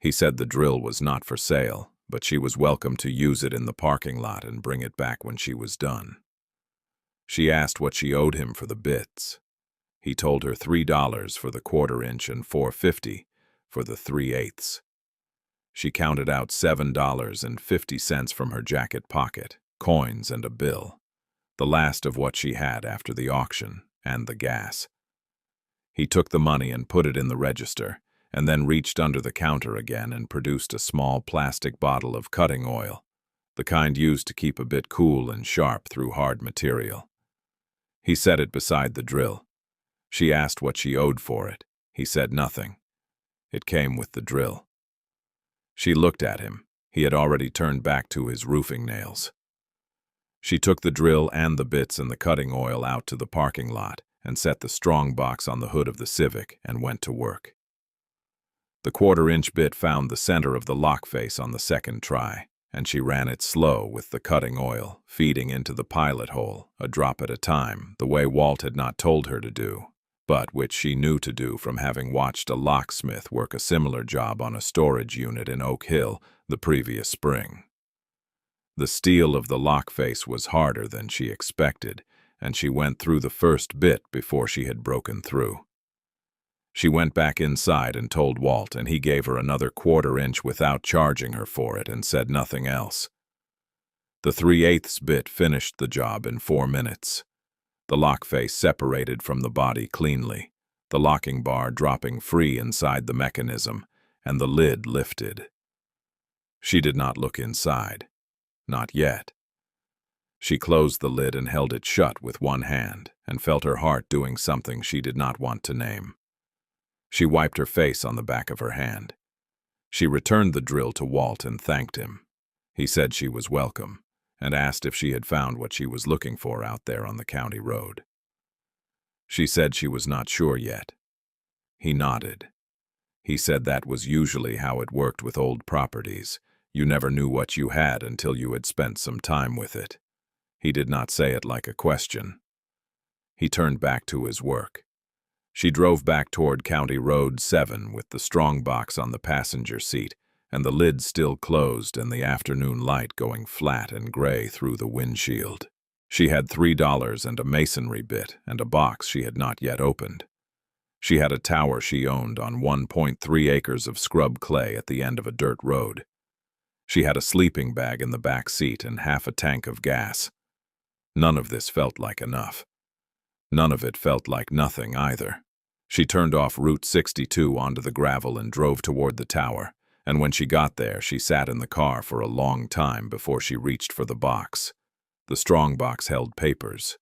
He said the drill was not for sale, but she was welcome to use it in the parking lot and bring it back when she was done. She asked what she owed him for the bits. He told her $3 for the 1/4 inch and $4.50 for the 3/8. She counted out $7.50 from her jacket pocket, coins and a bill, the last of what she had after the auction and the gas. He took the money and put it in the register, and then reached under the counter again and produced a small plastic bottle of cutting oil, the kind used to keep a bit cool and sharp through hard material. He set it beside the drill. She asked what she owed for it. He said nothing. It came with the drill. She looked at him. He had already turned back to his roofing nails. She took the drill and the bits and the cutting oil out to the parking lot and set the strong box on the hood of the Civic and went to work. The 1/4 inch bit found the center of the lock face on the second try, and she ran it slow with the cutting oil, feeding into the pilot hole, a drop at a time, the way Walt had not told her to do, but which she knew to do from having watched a locksmith work a similar job on a storage unit in Oak Hill the previous spring. The steel of the lock face was harder than she expected, and she went through the first bit before she had broken through. She went back inside and told Walt, and he gave her another 1/4 inch without charging her for it and said nothing else. The 3/8 bit finished the job in 4 minutes. The lock face separated from the body cleanly, the locking bar dropping free inside the mechanism, and the lid lifted. She did not look inside. Not yet. She closed the lid and held it shut with one hand, and felt her heart doing something she did not want to name. She wiped her face on the back of her hand. She returned the drill to Walt and thanked him. He said she was welcome, and asked if she had found what she was looking for out there on the county road. She said she was not sure yet. He nodded. He said that was usually how it worked with old properties. You never knew what you had until you had spent some time with it. He did not say it like a question. He turned back to his work. She drove back toward County Road 7 with the strong box on the passenger seat and the lid still closed and the afternoon light going flat and gray through the windshield. She had $3 and a masonry bit and a box she had not yet opened. She had a tower she owned on 1.3 acres of scrub clay at the end of a dirt road. She had a sleeping bag in the back seat and half a tank of gas. None of this felt like enough. None of it felt like nothing either. She turned off Route 62 onto the gravel and drove toward the tower, and when she got there, she sat in the car for a long time before she reached for the box. The strong box held papers.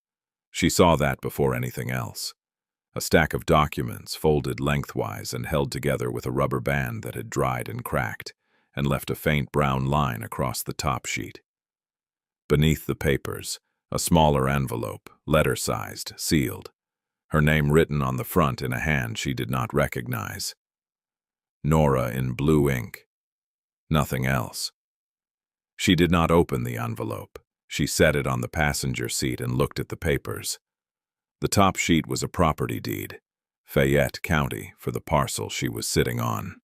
She saw that before anything else. A stack of documents folded lengthwise and held together with a rubber band that had dried and cracked, and left a faint brown line across the top sheet. Beneath the papers, a smaller envelope, letter-sized, sealed. Her name written on the front in a hand she did not recognize. Nora in blue ink. Nothing else. She did not open the envelope. She set it on the passenger seat and looked at the papers. The top sheet was a property deed, Fayette County, for the parcel she was sitting on.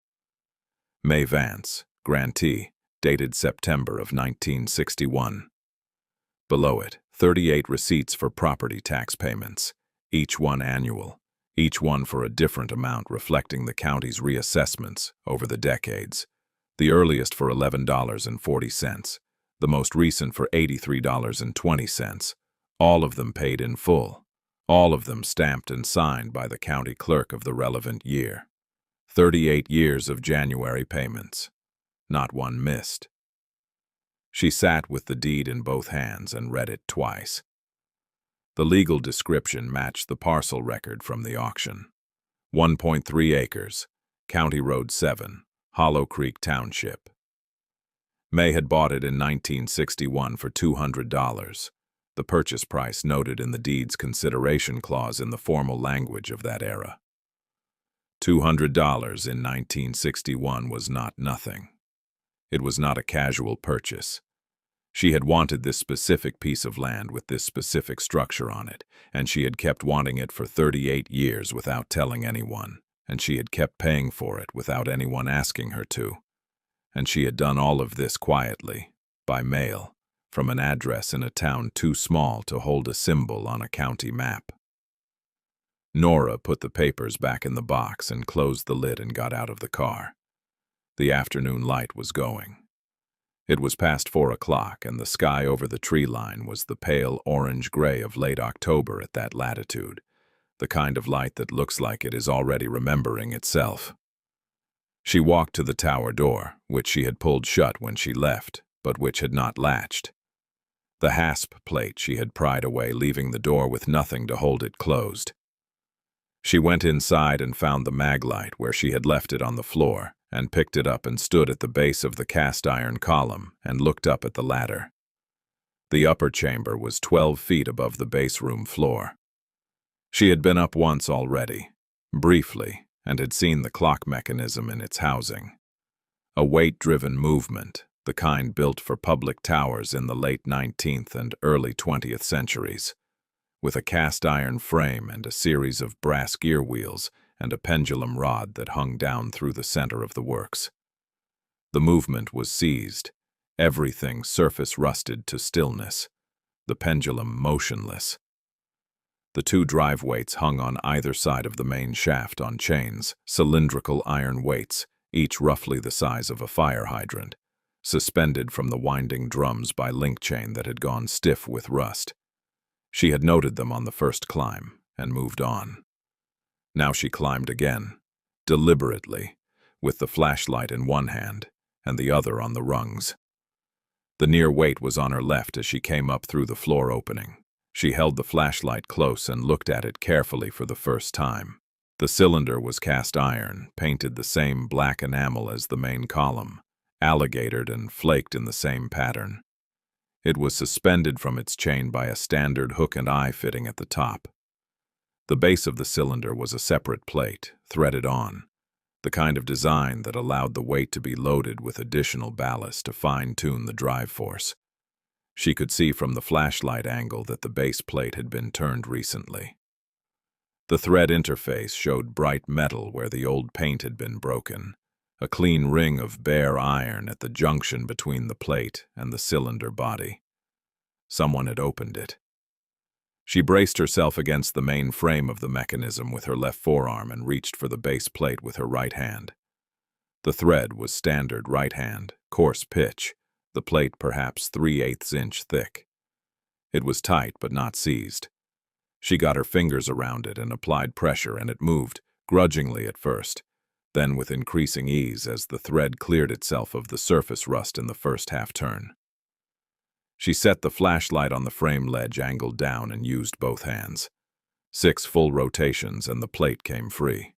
May Vance, grantee, dated September of 1961. Below it, 38 receipts for property tax payments, each one annual, each one for a different amount reflecting the county's reassessments over the decades, the earliest for $11.40, the most recent for $83.20, all of them paid in full, all of them stamped and signed by the county clerk of the relevant year. 38 years of January payments. Not one missed. She sat with the deed in both hands and read it twice. The legal description matched the parcel record from the auction. 1.3 acres, County Road 7, Hollow Creek Township. May had bought it in 1961 for $200, the purchase price noted in the deed's consideration clause in the formal language of that era. $200 in 1961 was not nothing. It was not a casual purchase. She had wanted this specific piece of land with this specific structure on it, and she had kept wanting it for 38 years without telling anyone, and she had kept paying for it without anyone asking her to. And she had done all of this quietly, by mail, from an address in a town too small to hold a symbol on a county map. Nora put the papers back in the box and closed the lid and got out of the car. The afternoon light was going. It was past 4 o'clock, and the sky over the tree line was the pale orange-gray of late October at that latitude, the kind of light that looks like it is already remembering itself. She walked to the tower door, which she had pulled shut when she left, but which had not latched. The hasp plate she had pried away, leaving the door with nothing to hold it closed. She went inside and found the maglite where she had left it on the floor, and picked it up and stood at the base of the cast-iron column and looked up at the ladder. The upper chamber was 12 feet above the base room floor. She had been up once already, briefly, and had seen the clock mechanism in its housing. A weight-driven movement, the kind built for public towers in the late 19th and early 20th centuries, with a cast-iron frame and a series of brass gear wheels and a pendulum rod that hung down through the center of the works. The movement was seized, everything surface-rusted to stillness, the pendulum motionless. The 2 drive weights hung on either side of the main shaft on chains, cylindrical iron weights, each roughly the size of a fire hydrant, suspended from the winding drums by link chain that had gone stiff with rust. She had noted them on the first climb and moved on. Now she climbed again, deliberately, with the flashlight in one hand and the other on the rungs. The near weight was on her left as she came up through the floor opening. She held the flashlight close and looked at it carefully for the first time. The cylinder was cast iron, painted the same black enamel as the main column, alligatored and flaked in the same pattern. It was suspended from its chain by a standard hook and eye fitting at the top. The base of the cylinder was a separate plate, threaded on, the kind of design that allowed the weight to be loaded with additional ballast to fine-tune the drive force. She could see from the flashlight angle that the base plate had been turned recently. The thread interface showed bright metal where the old paint had been broken, a clean ring of bare iron at the junction between the plate and the cylinder body. Someone had opened it. She braced herself against the main frame of the mechanism with her left forearm and reached for the base plate with her right hand. The thread was standard right hand, coarse pitch, the plate perhaps 3/8 inch thick. It was tight but not seized. She got her fingers around it and applied pressure, and it moved, grudgingly at first, then with increasing ease as the thread cleared itself of the surface rust in the first half-turn. She set the flashlight on the frame ledge angled down and used both hands. 6 full rotations and the plate came free.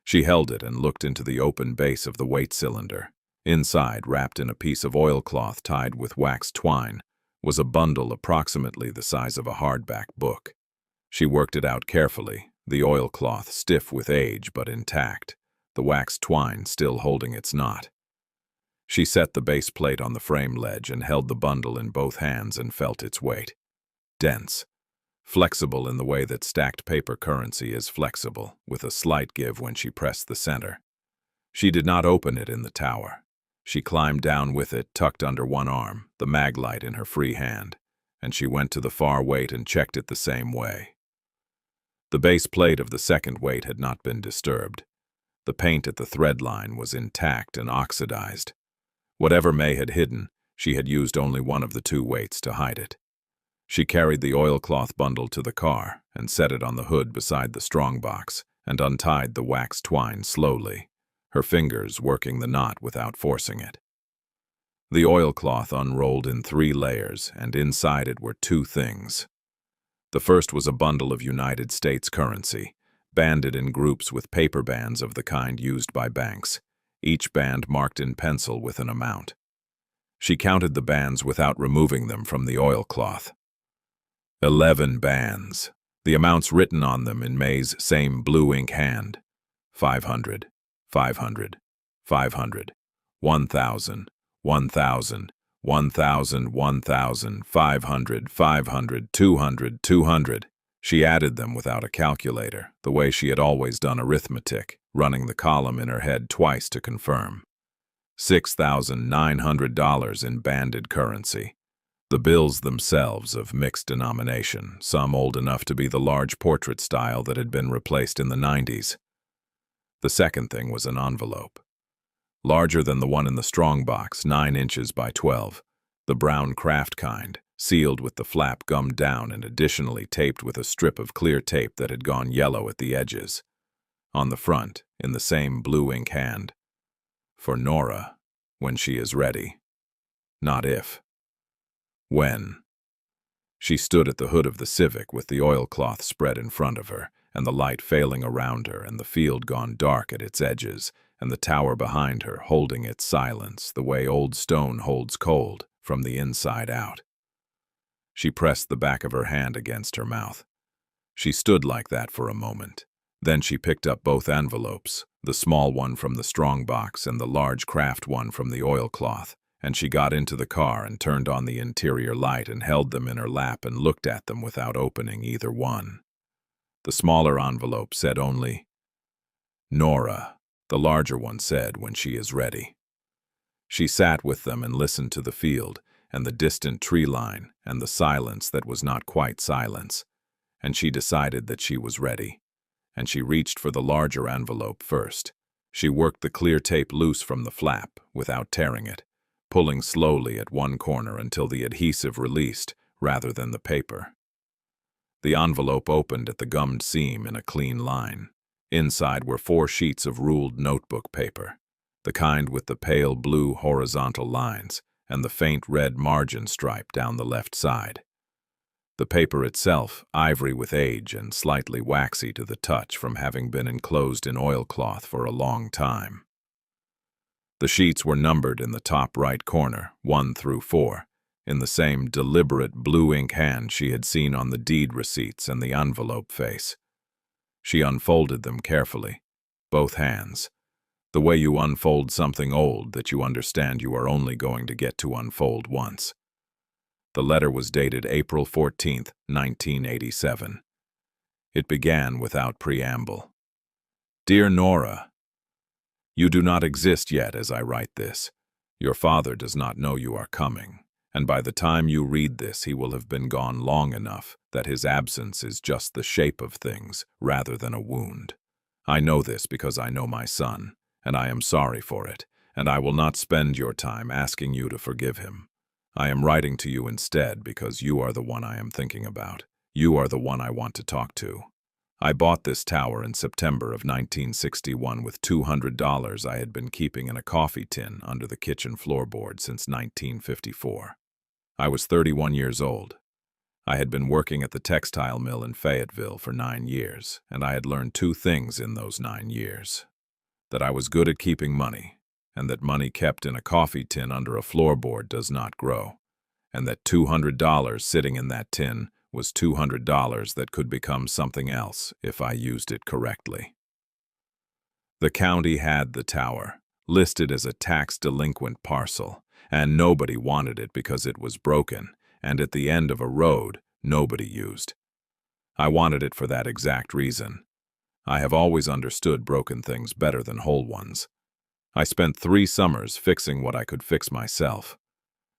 She held it and looked into the open base of the weight cylinder. Inside, wrapped in a piece of oilcloth tied with waxed twine, was a bundle approximately the size of a hardback book. She worked it out carefully, the oilcloth stiff with age but intact, the waxed twine still holding its knot. She set the base plate on the frame ledge and held the bundle in both hands and felt its weight. Dense, flexible in the way that stacked paper currency is flexible, with a slight give when she pressed the center. She did not open it in the tower. She climbed down with it tucked under one arm, the maglite in her free hand, and she went to the far weight and checked it the same way. The base plate of the second weight had not been disturbed. The paint at the thread line was intact and oxidized. Whatever May had hidden, she had used only one of the 2 weights to hide it. She carried the oilcloth bundle to the car and set it on the hood beside the strongbox and untied the waxed twine slowly, her fingers working the knot without forcing it. The oilcloth unrolled in 3 layers, and inside it were 2 things. The first was a bundle of United States currency, banded in groups with paper bands of the kind used by banks, each band marked in pencil with an amount. She counted the bands without removing them from the oilcloth. 11 bands, the amounts written on them in May's same blue ink hand. 500, 500, 500, 1,000, 1,000, 1,000, 1,000, 500, 500, 200, 200. She added them without a calculator, the way she had always done arithmetic, running the column in her head twice to confirm. $6,900 in banded currency. The bills themselves of mixed denomination, some old enough to be the large portrait style that had been replaced in the 90s. The second thing was an envelope. Larger than the one in the strong box, 9 inches by 12, the brown craft kind, sealed with the flap gummed down and additionally taped with a strip of clear tape that had gone yellow at the edges. On the front, in the same blue ink hand, "For Nora, when she is ready." Not if. When. She stood at the hood of the Civic with the oilcloth spread in front of her, and the light failing around her, and the field gone dark at its edges, and the tower behind her holding its silence the way old stone holds cold, from the inside out. She pressed the back of her hand against her mouth. She stood like that for a moment. Then she picked up both envelopes, the small one from the strong box and the large craft one from the oilcloth, and she got into the car and turned on the interior light and held them in her lap and looked at them without opening either one. The smaller envelope said only, "Nora," the larger one said, "when she is ready." She sat with them and listened to the field, and the distant tree line, and the silence that was not quite silence, and she decided that she was ready. And she reached for the larger envelope first. She worked the clear tape loose from the flap, without tearing it, pulling slowly at one corner until the adhesive released, rather than the paper. The envelope opened at the gummed seam in a clean line. Inside were 4 sheets of ruled notebook paper, the kind with the pale blue horizontal lines and the faint red margin stripe down the left side. The paper itself, ivory with age and slightly waxy to the touch from having been enclosed in oilcloth for a long time. The sheets were numbered in the top right corner, 1 through 4, in the same deliberate blue ink hand she had seen on the deed receipts and the envelope face. She unfolded them carefully, both hands, the way you unfold something old that you understand you are only going to get to unfold once. The letter was dated April 14th, 1987. It began without preamble. "Dear Nora, you do not exist yet as I write this. Your father does not know you are coming, and by the time you read this he will have been gone long enough that his absence is just the shape of things rather than a wound. I know this because I know my son, and I am sorry for it, and I will not spend your time asking you to forgive him. I am writing to you instead because you are the one I am thinking about. You are the one I want to talk to. I bought this tower in September of 1961 with $200 I had been keeping in a coffee tin under the kitchen floorboard since 1954. I was 31 years old. I had been working at the textile mill in Fayetteville for 9 years, and I had learned 2 things in those 9 years. That I was good at keeping money, and that money kept in a coffee tin under a floorboard does not grow, and that $200 sitting in that tin was $200 that could become something else if I used it correctly. The county had the tower, listed as a tax-delinquent parcel, and nobody wanted it because it was broken, and at the end of a road nobody used. I wanted it for that exact reason. I have always understood broken things better than whole ones. I spent 3 summers fixing what I could fix myself.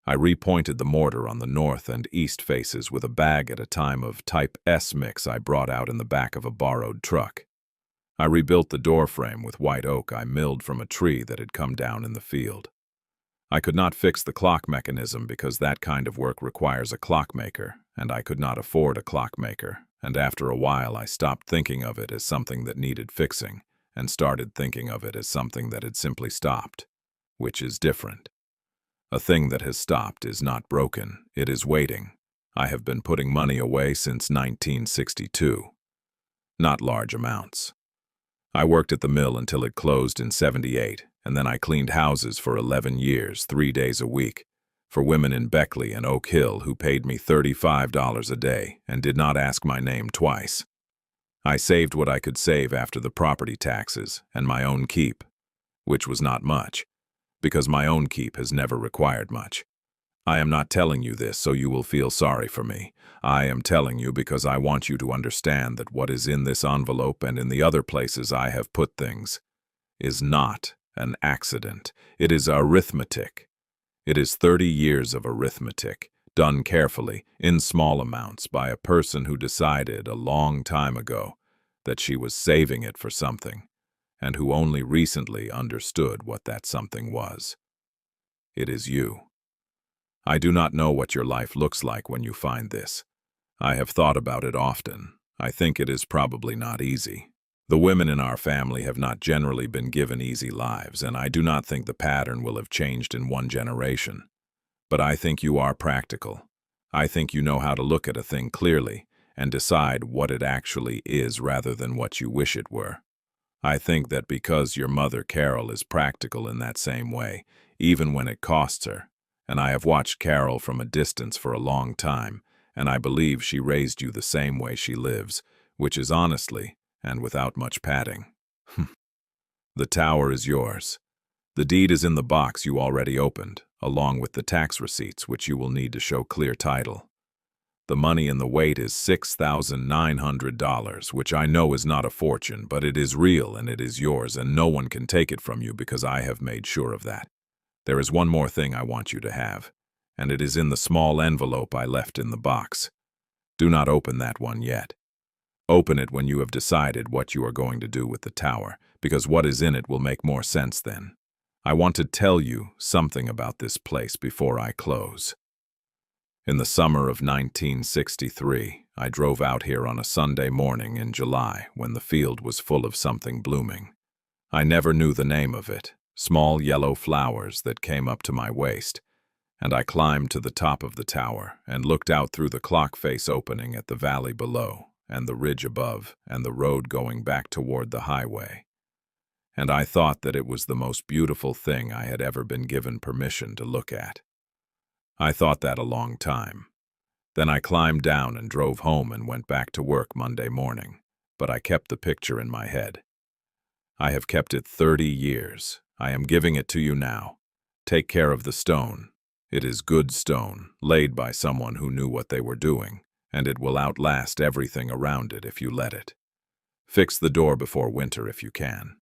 I repointed the mortar on the north and east faces with a bag at a time of Type S mix I brought out in the back of a borrowed truck. I rebuilt the door frame with white oak I milled from a tree that had come down in the field. I could not fix the clock mechanism because that kind of work requires a clockmaker, and I could not afford a clockmaker, and after a while I stopped thinking of it as something that needed fixing, and started thinking of it as something that had simply stopped, which is different. A thing that has stopped is not broken, it is waiting. I have been putting money away since 1962. Not large amounts. I worked at the mill until it closed in '78, and then I cleaned houses for 11 years, 3 days a week, for women in Beckley and Oak Hill who paid me $35 a day and did not ask my name twice. I saved what I could save after the property taxes and my own keep, which was not much, because my own keep has never required much. I am not telling you this so you will feel sorry for me. I am telling you because I want you to understand that what is in this envelope and in the other places I have put things is not an accident. It is arithmetic. It is 30 years of arithmetic, done carefully, in small amounts, by a person who decided a long time ago that she was saving it for something, and who only recently understood what that something was. It is you. I do not know what your life looks like when you find this. I have thought about it often. I think it is probably not easy. The women in our family have not generally been given easy lives, and I do not think the pattern will have changed in one generation. But I think you are practical. I think you know how to look at a thing clearly and decide what it actually is rather than what you wish it were. I think that because your mother, Carol, is practical in that same way, even when it costs her, and I have watched Carol from a distance for a long time, and I believe she raised you the same way she lives, which is honestly and without much padding. The tower is yours. The deed is in the box you already opened, along with the tax receipts which you will need to show clear title. The money in the weight is $6,900, which I know is not a fortune, but it is real and it is yours, and no one can take it from you because I have made sure of that. There is one more thing I want you to have, and it is in the small envelope I left in the box. Do not open that one yet. Open it when you have decided what you are going to do with the tower, because what is in it will make more sense then. I want to tell you something about this place before I close. In the summer of 1963, I drove out here on a Sunday morning in July when the field was full of something blooming. I never knew the name of it. Small yellow flowers that came up to my waist, and I climbed to the top of the tower and looked out through the clock face opening at the valley below and the ridge above and the road going back toward the highway. And I thought that it was the most beautiful thing I had ever been given permission to look at. I thought that a long time. Then I climbed down and drove home and went back to work Monday morning, but I kept the picture in my head. I have kept it 30 years. I am giving it to you now. Take care of the stone. It is good stone, laid by someone who knew what they were doing, and it will outlast everything around it if you let it. Fix the door before winter if you can.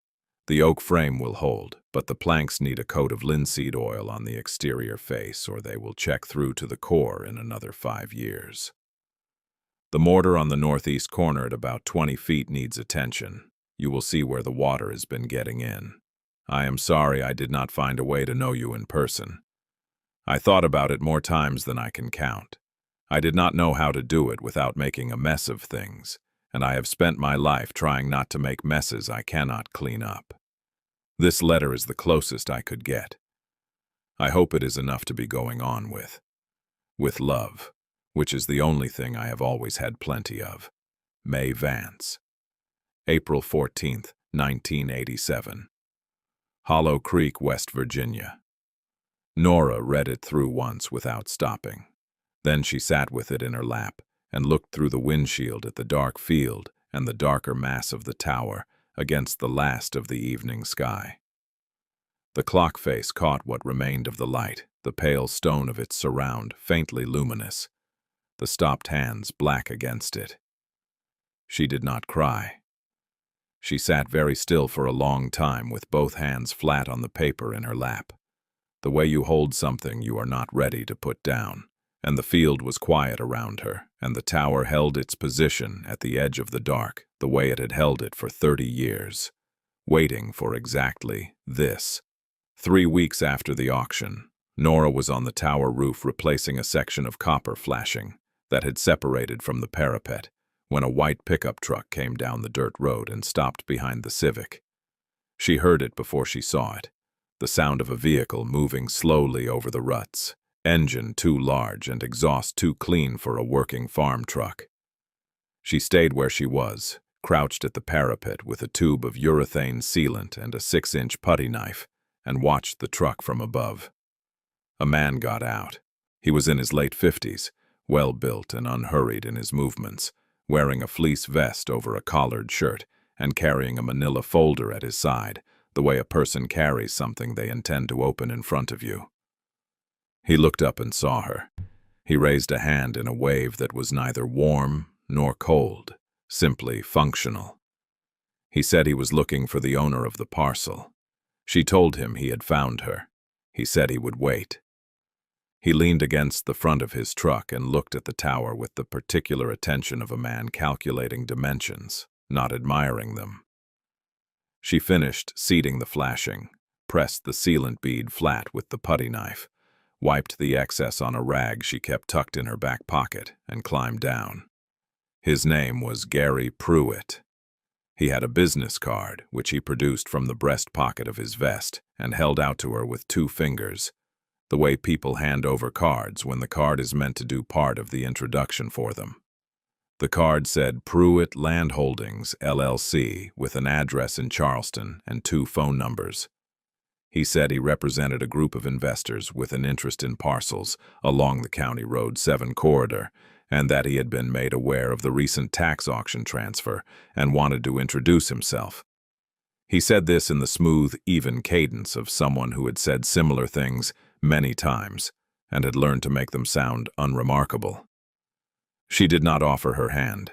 The oak frame will hold, but the planks need a coat of linseed oil on the exterior face or they will check through to the core in another 5 years. The mortar on the northeast corner at about 20 feet needs attention. You will see where the water has been getting in. I am sorry I did not find a way to know you in person. I thought about it more times than I can count. I did not know how to do it without making a mess of things, and I have spent my life trying not to make messes I cannot clean up. This letter is the closest I could get. I hope it is enough to be going on with. With love, which is the only thing I have always had plenty of. May Vance. April 14th, 1987. Hollow Creek, West Virginia. Nora read it through once without stopping. Then she sat with it in her lap and looked through the windshield at the dark field and the darker mass of the tower against the last of the evening sky. The clock face caught what remained of the light, the pale stone of its surround, faintly luminous, the stopped hands black against it. She did not cry. She sat very still for a long time with both hands flat on the paper in her lap. The way you hold something you are not ready to put down. And the field was quiet around her, and the tower held its position at the edge of the dark, the way it had held it for 30 years, waiting for exactly this. 3 weeks after the auction, Nora was on the tower roof replacing a section of copper flashing that had separated from the parapet when a white pickup truck came down the dirt road and stopped behind the Civic. She heard it before she saw it. the sound of a vehicle moving slowly over the ruts, engine too large and exhaust too clean for a working farm truck. She stayed where she was, crouched at the parapet with a tube of urethane sealant and a 6-inch putty knife, and watched the truck from above. A man got out. He was in his late 50s, well-built and unhurried in his movements, wearing a fleece vest over a collared shirt and carrying a manila folder at his side, the way a person carries something they intend to open in front of you. He looked up and saw her. He raised a hand in a wave that was neither warm nor cold, simply functional. He said he was looking for the owner of the parcel. She told him he had found her. He said he would wait. He leaned against the front of his truck and looked at the tower with the particular attention of a man calculating dimensions, not admiring them. She finished seating the flashing, pressed the sealant bead flat with the putty knife, wiped the excess on a rag she kept tucked in her back pocket, and climbed down. His name was Gary Pruitt. He had a business card, which he produced from the breast pocket of his vest and held out to her with 2 fingers, the way people hand over cards when the card is meant to do part of the introduction for them. The card said Pruitt Land Holdings, LLC, with an address in Charleston and 2 phone numbers. He said he represented a group of investors with an interest in parcels along the County Road 7 corridor, and that he had been made aware of the recent tax auction transfer and wanted to introduce himself. He said this in the smooth, even cadence of someone who had said similar things many times and had learned to make them sound unremarkable. She did not offer her hand.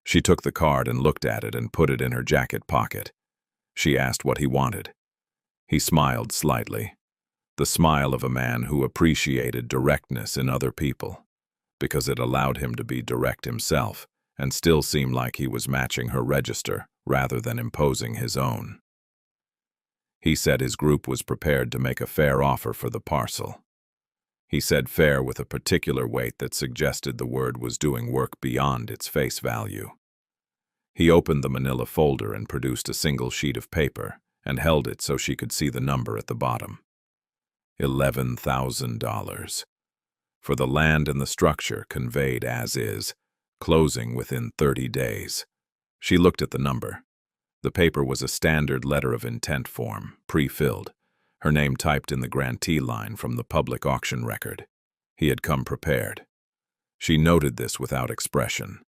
She took the card and looked at it and put it in her jacket pocket. She asked what he wanted. He smiled slightly, the smile of a man who appreciated directness in other people, because it allowed him to be direct himself and still seem like he was matching her register rather than imposing his own. He said his group was prepared to make a fair offer for the parcel. He said fair with a particular weight that suggested the word was doing work beyond its face value. He opened the manila folder and produced a single sheet of paper and held it so she could see the number at the bottom. $11,000. For the land and the structure conveyed as is, closing within 30 days. She looked at the number. The paper was a standard letter of intent form, pre-filled, her name typed in the grantee line from the public auction record. He had come prepared. She noted this without expression.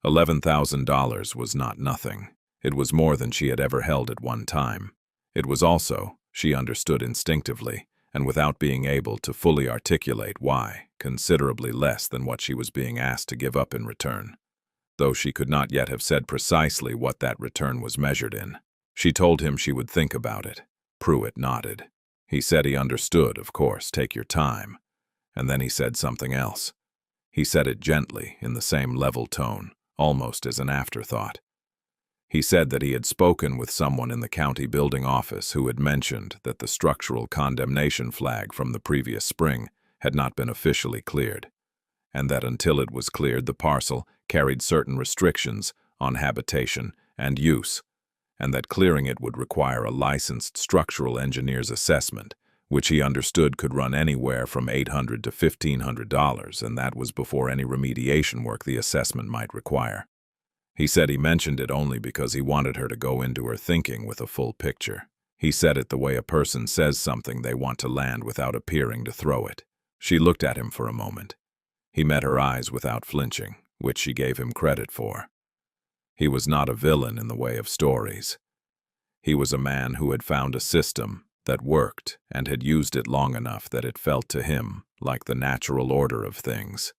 $11,000 was not nothing. It was more than she had ever held at one time. It was also, she understood instinctively, and without being able to fully articulate why, considerably less than what she was being asked to give up in return, though she could not yet have said precisely what that return was measured in. She told him she would think about it. Pruitt nodded. He said he understood, of course, take your time. And then he said something else. He said it gently, in the same level tone, almost as an afterthought. He said that he had spoken with someone in the county building office who had mentioned that the structural condemnation flag from the previous spring had not been officially cleared, and that until it was cleared the parcel carried certain restrictions on habitation and use, and that clearing it would require a licensed structural engineer's assessment, which he understood could run anywhere from $800 to $1,500, and that was before any remediation work the assessment might require. He said he mentioned it only because he wanted her to go into her thinking with a full picture. He said it the way a person says something they want to land without appearing to throw it. She looked at him for a moment. He met her eyes without flinching, which she gave him credit for. He was not a villain in the way of stories. He was a man who had found a system that worked and had used it long enough that it felt to him like the natural order of things.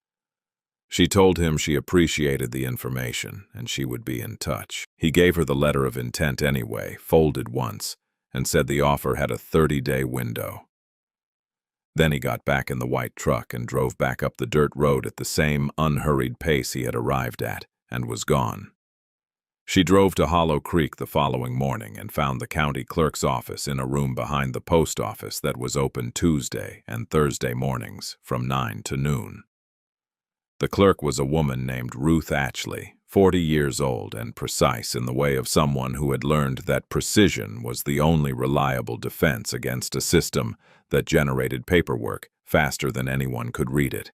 She told him she appreciated the information and she would be in touch. He gave her the letter of intent anyway, folded once, and said the offer had a 30-day window. Then he got back in the white truck and drove back up the dirt road at the same unhurried pace he had arrived at, and was gone. She drove to Hollow Creek the following morning and found the county clerk's office in a room behind the post office that was open Tuesday and Thursday mornings from 9 to noon. The clerk was a woman named Ruth Atchley, 40 years old and precise in the way of someone who had learned that precision was the only reliable defense against a system that generated paperwork faster than anyone could read it.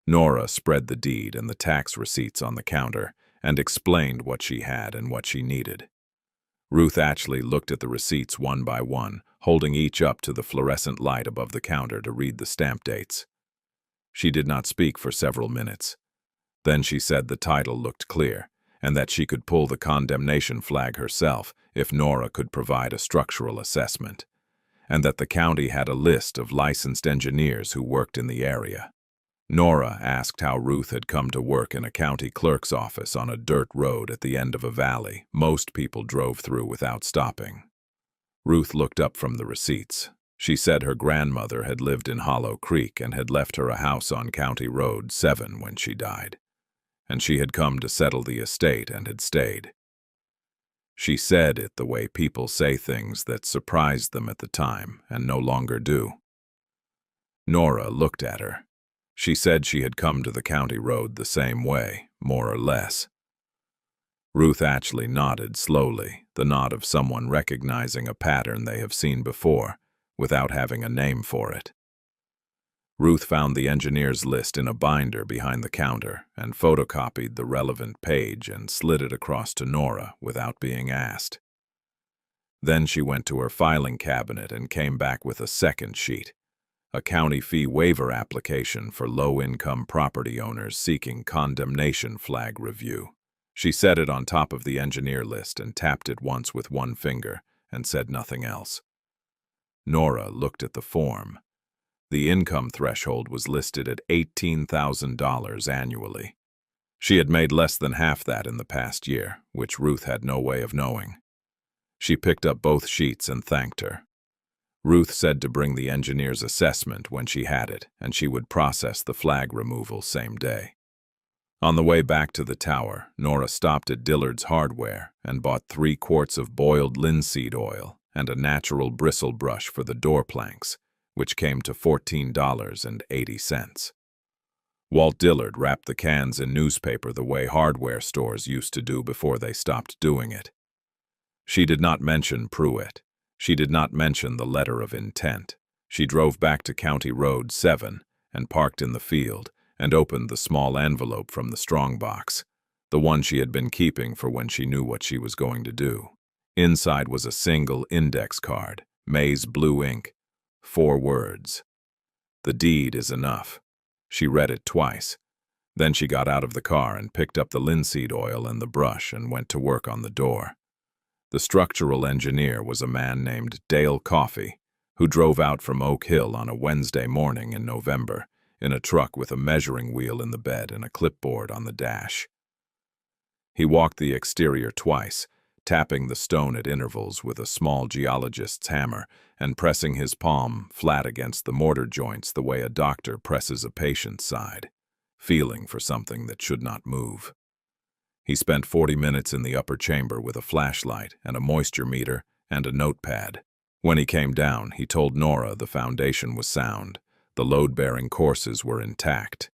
Nora spread the deed and the tax receipts on the counter and explained what she had and what she needed. Ruth Ashley looked at the receipts one by one, holding each up to the fluorescent light above the counter to read the stamp dates. She did not speak for several minutes. Then she said the title looked clear, and that she could pull the condemnation flag herself if Nora could provide a structural assessment, and that the county had a list of licensed engineers who worked in the area. Nora asked how Ruth had come to work in a county clerk's office on a dirt road at the end of a valley most people drove through without stopping. Ruth looked up from the receipts. She said her grandmother had lived in Hollow Creek and had left her a house on County Road 7 when she died, and she had come to settle the estate and had stayed. She said it the way people say things that surprised them at the time and no longer do. Nora looked at her. She said she had come to the county road the same way, more or less. Ruth Ashley nodded slowly, the nod of someone recognizing a pattern they have seen before, without having a name for it. Ruth found the engineer's list in a binder behind the counter and photocopied the relevant page and slid it across to Nora without being asked. Then she went to her filing cabinet and came back with a second sheet, a county fee waiver application for low-income property owners seeking condemnation flag review. She set it on top of the engineer list and tapped it once with one finger and said nothing else. Nora looked at the form. The income threshold was listed at $18,000 annually. She had made less than half that in the past year, which Ruth had no way of knowing. She picked up both sheets and thanked her. Ruth said to bring the engineer's assessment when she had it, and she would process the flag removal same day. On the way back to the tower, Nora stopped at Dillard's Hardware and bought 3 quarts of boiled linseed oil and a natural bristle brush for the door planks, which came to $14.80. Walt Dillard wrapped the cans in newspaper the way hardware stores used to do before they stopped doing it. She did not mention Pruitt. She did not mention the letter of intent. She drove back to County Road 7 and parked in the field and opened the small envelope from the strongbox, the one she had been keeping for when she knew what she was going to do. Inside was a single index card, maize blue ink, 4 words. "The deed is enough." She read it twice. Then she got out of the car and picked up the linseed oil and the brush and went to work on the door. The structural engineer was a man named Dale Coffey, who drove out from Oak Hill on a Wednesday morning in November in a truck with a measuring wheel in the bed and a clipboard on the dash. He walked the exterior twice, tapping the stone at intervals with a small geologist's hammer and pressing his palm flat against the mortar joints the way a doctor presses a patient's side, feeling for something that should not move. He spent 40 minutes in the upper chamber with a flashlight and a moisture meter and a notepad. When he came down, he told Nora the foundation was sound, the load-bearing courses were intact,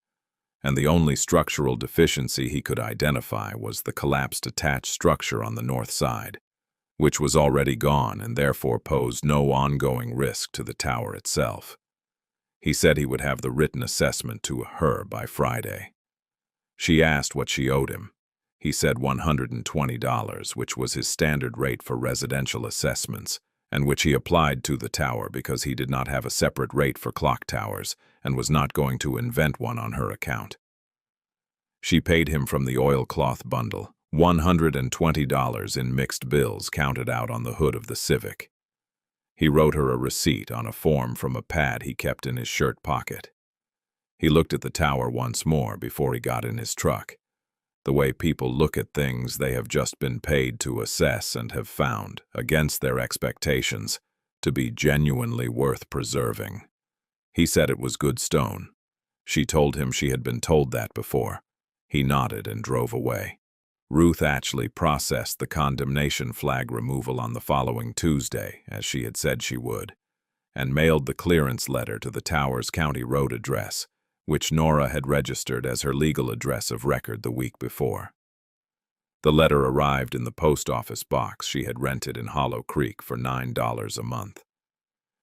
and the only structural deficiency he could identify was the collapsed attached structure on the north side, which was already gone and therefore posed no ongoing risk to the tower itself. He said he would have the written assessment to her by Friday. She asked what she owed him. He said $120, which was his standard rate for residential assessments, and which he applied to the tower because he did not have a separate rate for clock towers and was not going to invent one on her account. She paid him from the oilcloth bundle, $120 in mixed bills counted out on the hood of the Civic. He wrote her a receipt on a form from a pad he kept in his shirt pocket. He looked at the tower once more before he got in his truck. The way people look at things they have just been paid to assess and have found, against their expectations, to be genuinely worth preserving. He said it was good stone. She told him she had been told that before. He nodded and drove away. Ruth Ashley processed the condemnation flag removal on the following Tuesday, as she had said she would, and mailed the clearance letter to the tower's County Road address, which Nora had registered as her legal address of record the week before. The letter arrived in the post office box she had rented in Hollow Creek for $9 a month.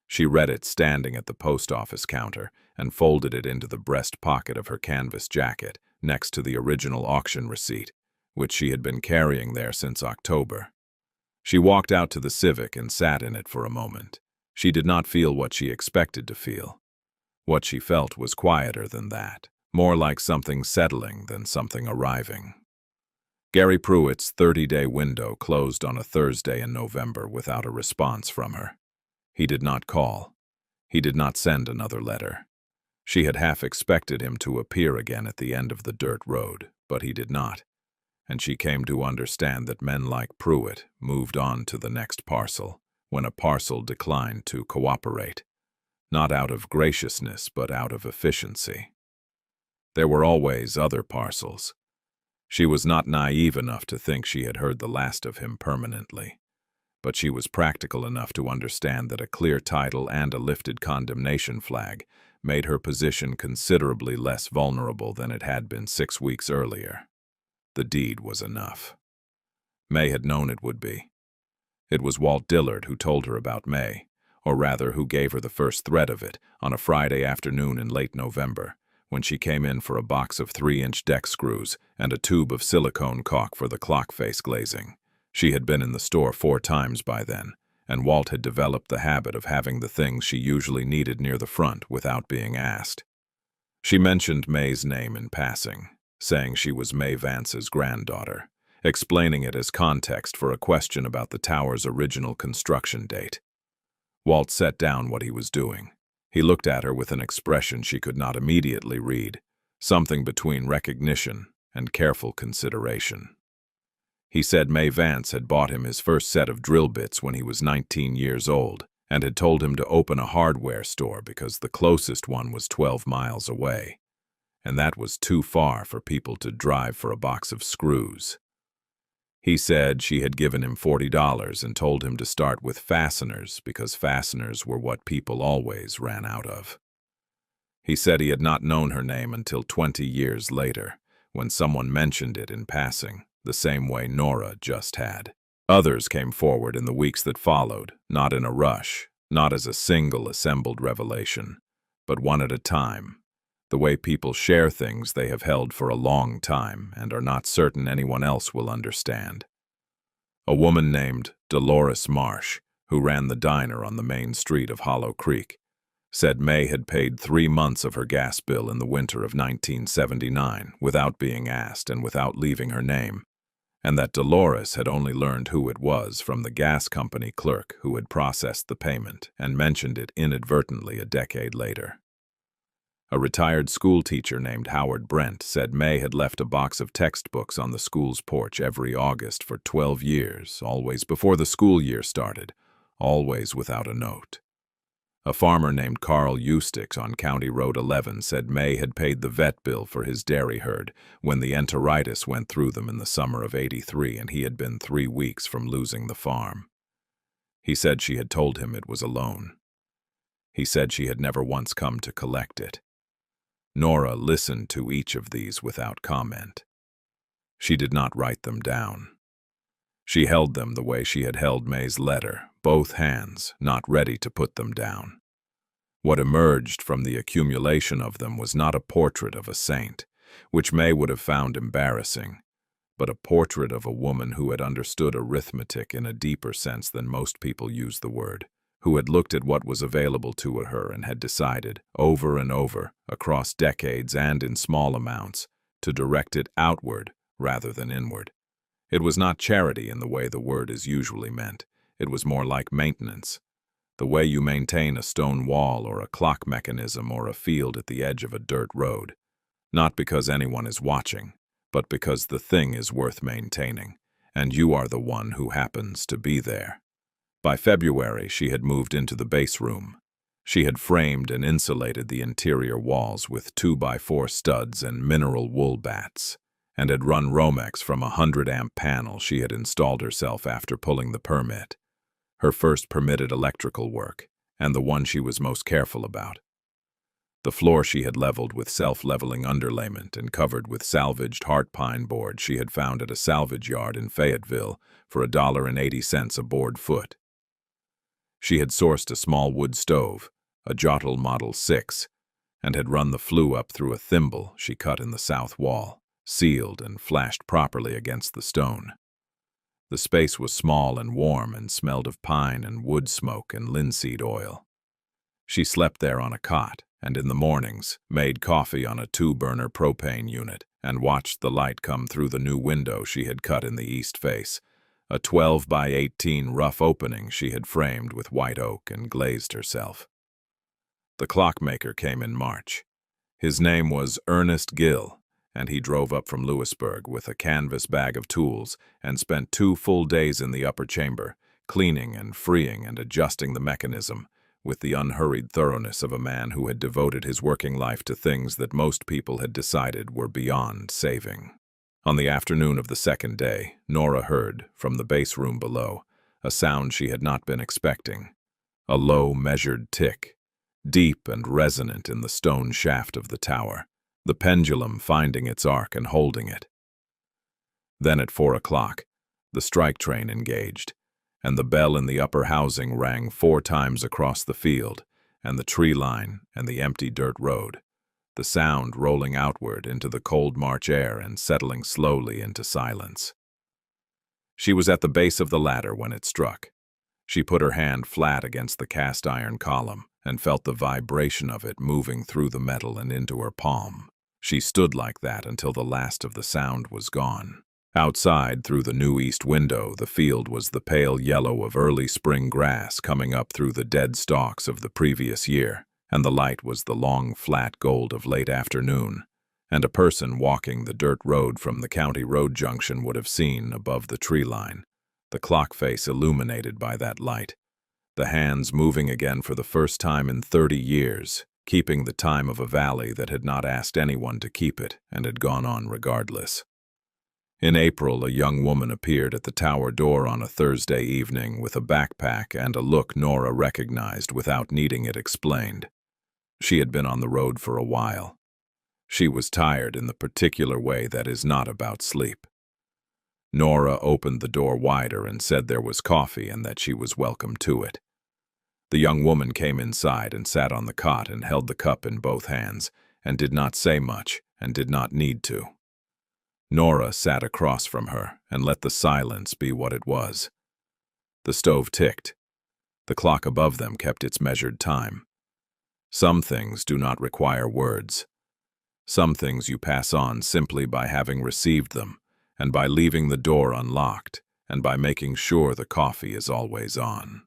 She read it standing at the post office counter and folded it into the breast pocket of her canvas jacket next to the original auction receipt, which she had been carrying there since October. She walked out to the Civic and sat in it for a moment. She did not feel what she expected to feel. What she felt was quieter than that, more like something settling than something arriving. Gary Pruitt's 30-day window closed on a Thursday in November without a response from her. He did not call. He did not send another letter. She had half expected him to appear again at the end of the dirt road, but he did not, and she came to understand that men like Pruitt moved on to the next parcel when a parcel declined to cooperate, not out of graciousness but out of efficiency. There were always other parcels. She was not naive enough to think she had heard the last of him permanently, but she was practical enough to understand that a clear title and a lifted condemnation flag made her position considerably less vulnerable than it had been 6 weeks earlier. The deed was enough. May had known it would be. It was Walt Dillard who told her about May, or rather who gave her the first thread of it, on a Friday afternoon in late November, when she came in for a box of 3-inch deck screws and a tube of silicone caulk for the clock face glazing. She had been in the store 4 times by then, and Walt had developed the habit of having the things she usually needed near the front without being asked. She mentioned May's name in passing, saying she was May Vance's granddaughter, explaining it as context for a question about the tower's original construction date. Walt set down what he was doing. He looked at her with an expression she could not immediately read, something between recognition and careful consideration. He said May Vance had bought him his first set of drill bits when he was 19 years old and had told him to open a hardware store because the closest one was 12 miles away, and that was too far for people to drive for a box of screws. He said she had given him $40 and told him to start with fasteners because fasteners were what people always ran out of. He said he had not known her name until 20 years later, when someone mentioned it in passing, the same way Nora just had. Others came forward in the weeks that followed, not in a rush, not as a single assembled revelation, but one at a time, the way people share things they have held for a long time and are not certain anyone else will understand. A woman named Dolores Marsh, who ran the diner on the main street of Hollow Creek, said May had paid 3 months of her gas bill in the winter of 1979 without being asked and without leaving her name, and that Dolores had only learned who it was from the gas company clerk who had processed the payment and mentioned it inadvertently a decade later. A retired school teacher named Howard Brent said May had left a box of textbooks on the school's porch every August for 12 years, always before the school year started, always without a note. A farmer named Carl Eustix on County Road 11 said May had paid the vet bill for his dairy herd when the enteritis went through them in the summer of '83 and he had been 3 weeks from losing the farm. He said she had told him it was a loan. He said she had never once come to collect it. Nora listened to each of these without comment. She did not write them down. She held them the way she had held May's letter, both hands, not ready to put them down. What emerged from the accumulation of them was not a portrait of a saint, which May would have found embarrassing, but a portrait of a woman who had understood arithmetic in a deeper sense than most people use the word, who had looked at what was available to her and had decided, over and over, across decades and in small amounts, to direct it outward rather than inward. It was not charity in the way the word is usually meant. It was more like maintenance, the way you maintain a stone wall or a clock mechanism or a field at the edge of a dirt road, not because anyone is watching, but because the thing is worth maintaining, and you are the one who happens to be there. By February, she had moved into the base room. She had framed and insulated the interior walls with 2x4 studs and mineral wool bats, and had run Romex from a 100-amp panel she had installed herself after pulling the permit, her first permitted electrical work, and the one she was most careful about. The floor she had leveled with self-leveling underlayment and covered with salvaged heart pine board she had found at a salvage yard in Fayetteville for $1.80 a board foot. She had sourced a small wood stove, a Jottle Model 6, and had run the flue up through a thimble she cut in the south wall, sealed and flashed properly against the stone. The space was small and warm and smelled of pine and wood smoke and linseed oil. She slept there on a cot, and in the mornings made coffee on a 2-burner propane unit and watched the light come through the new window she had cut in the east face, a 12 by 18 rough opening she had framed with white oak and glazed herself. The clockmaker came in March. His name was Ernest Gill, and he drove up from Lewisburg with a canvas bag of tools and spent 2 full days in the upper chamber, cleaning and freeing and adjusting the mechanism, with the unhurried thoroughness of a man who had devoted his working life to things that most people had decided were beyond saving. On the afternoon of the second day, Nora heard, from the base room below, a sound she had not been expecting, a low, measured tick, deep and resonant in the stone shaft of the tower, the pendulum finding its arc and holding it. Then at 4 o'clock, the strike train engaged, and the bell in the upper housing rang 4 times across the field, and the tree line and the empty dirt road, the sound rolling outward into the cold March air and settling slowly into silence. She was at the base of the ladder when it struck. She put her hand flat against the cast-iron column and felt the vibration of it moving through the metal and into her palm. She stood like that until the last of the sound was gone. Outside, through the new east window, the field was the pale yellow of early spring grass coming up through the dead stalks of the previous year, and the light was the long, flat gold of late afternoon, and a person walking the dirt road from the county road junction would have seen, above the tree line, the clock face illuminated by that light, the hands moving again for the first time in 30 years, keeping the time of a valley that had not asked anyone to keep it and had gone on regardless. In April, a young woman appeared at the tower door on a Thursday evening with a backpack and a look Nora recognized without needing it explained. She had been on the road for a while. She was tired in the particular way that is not about sleep. Nora opened the door wider and said there was coffee and that she was welcome to it. The young woman came inside and sat on the cot and held the cup in both hands, and did not say much and did not need to. Nora sat across from her and let the silence be what it was. The stove ticked. The clock above them kept its measured time. Some things do not require words. Some things you pass on simply by having received them, and by leaving the door unlocked, and by making sure the coffee is always on.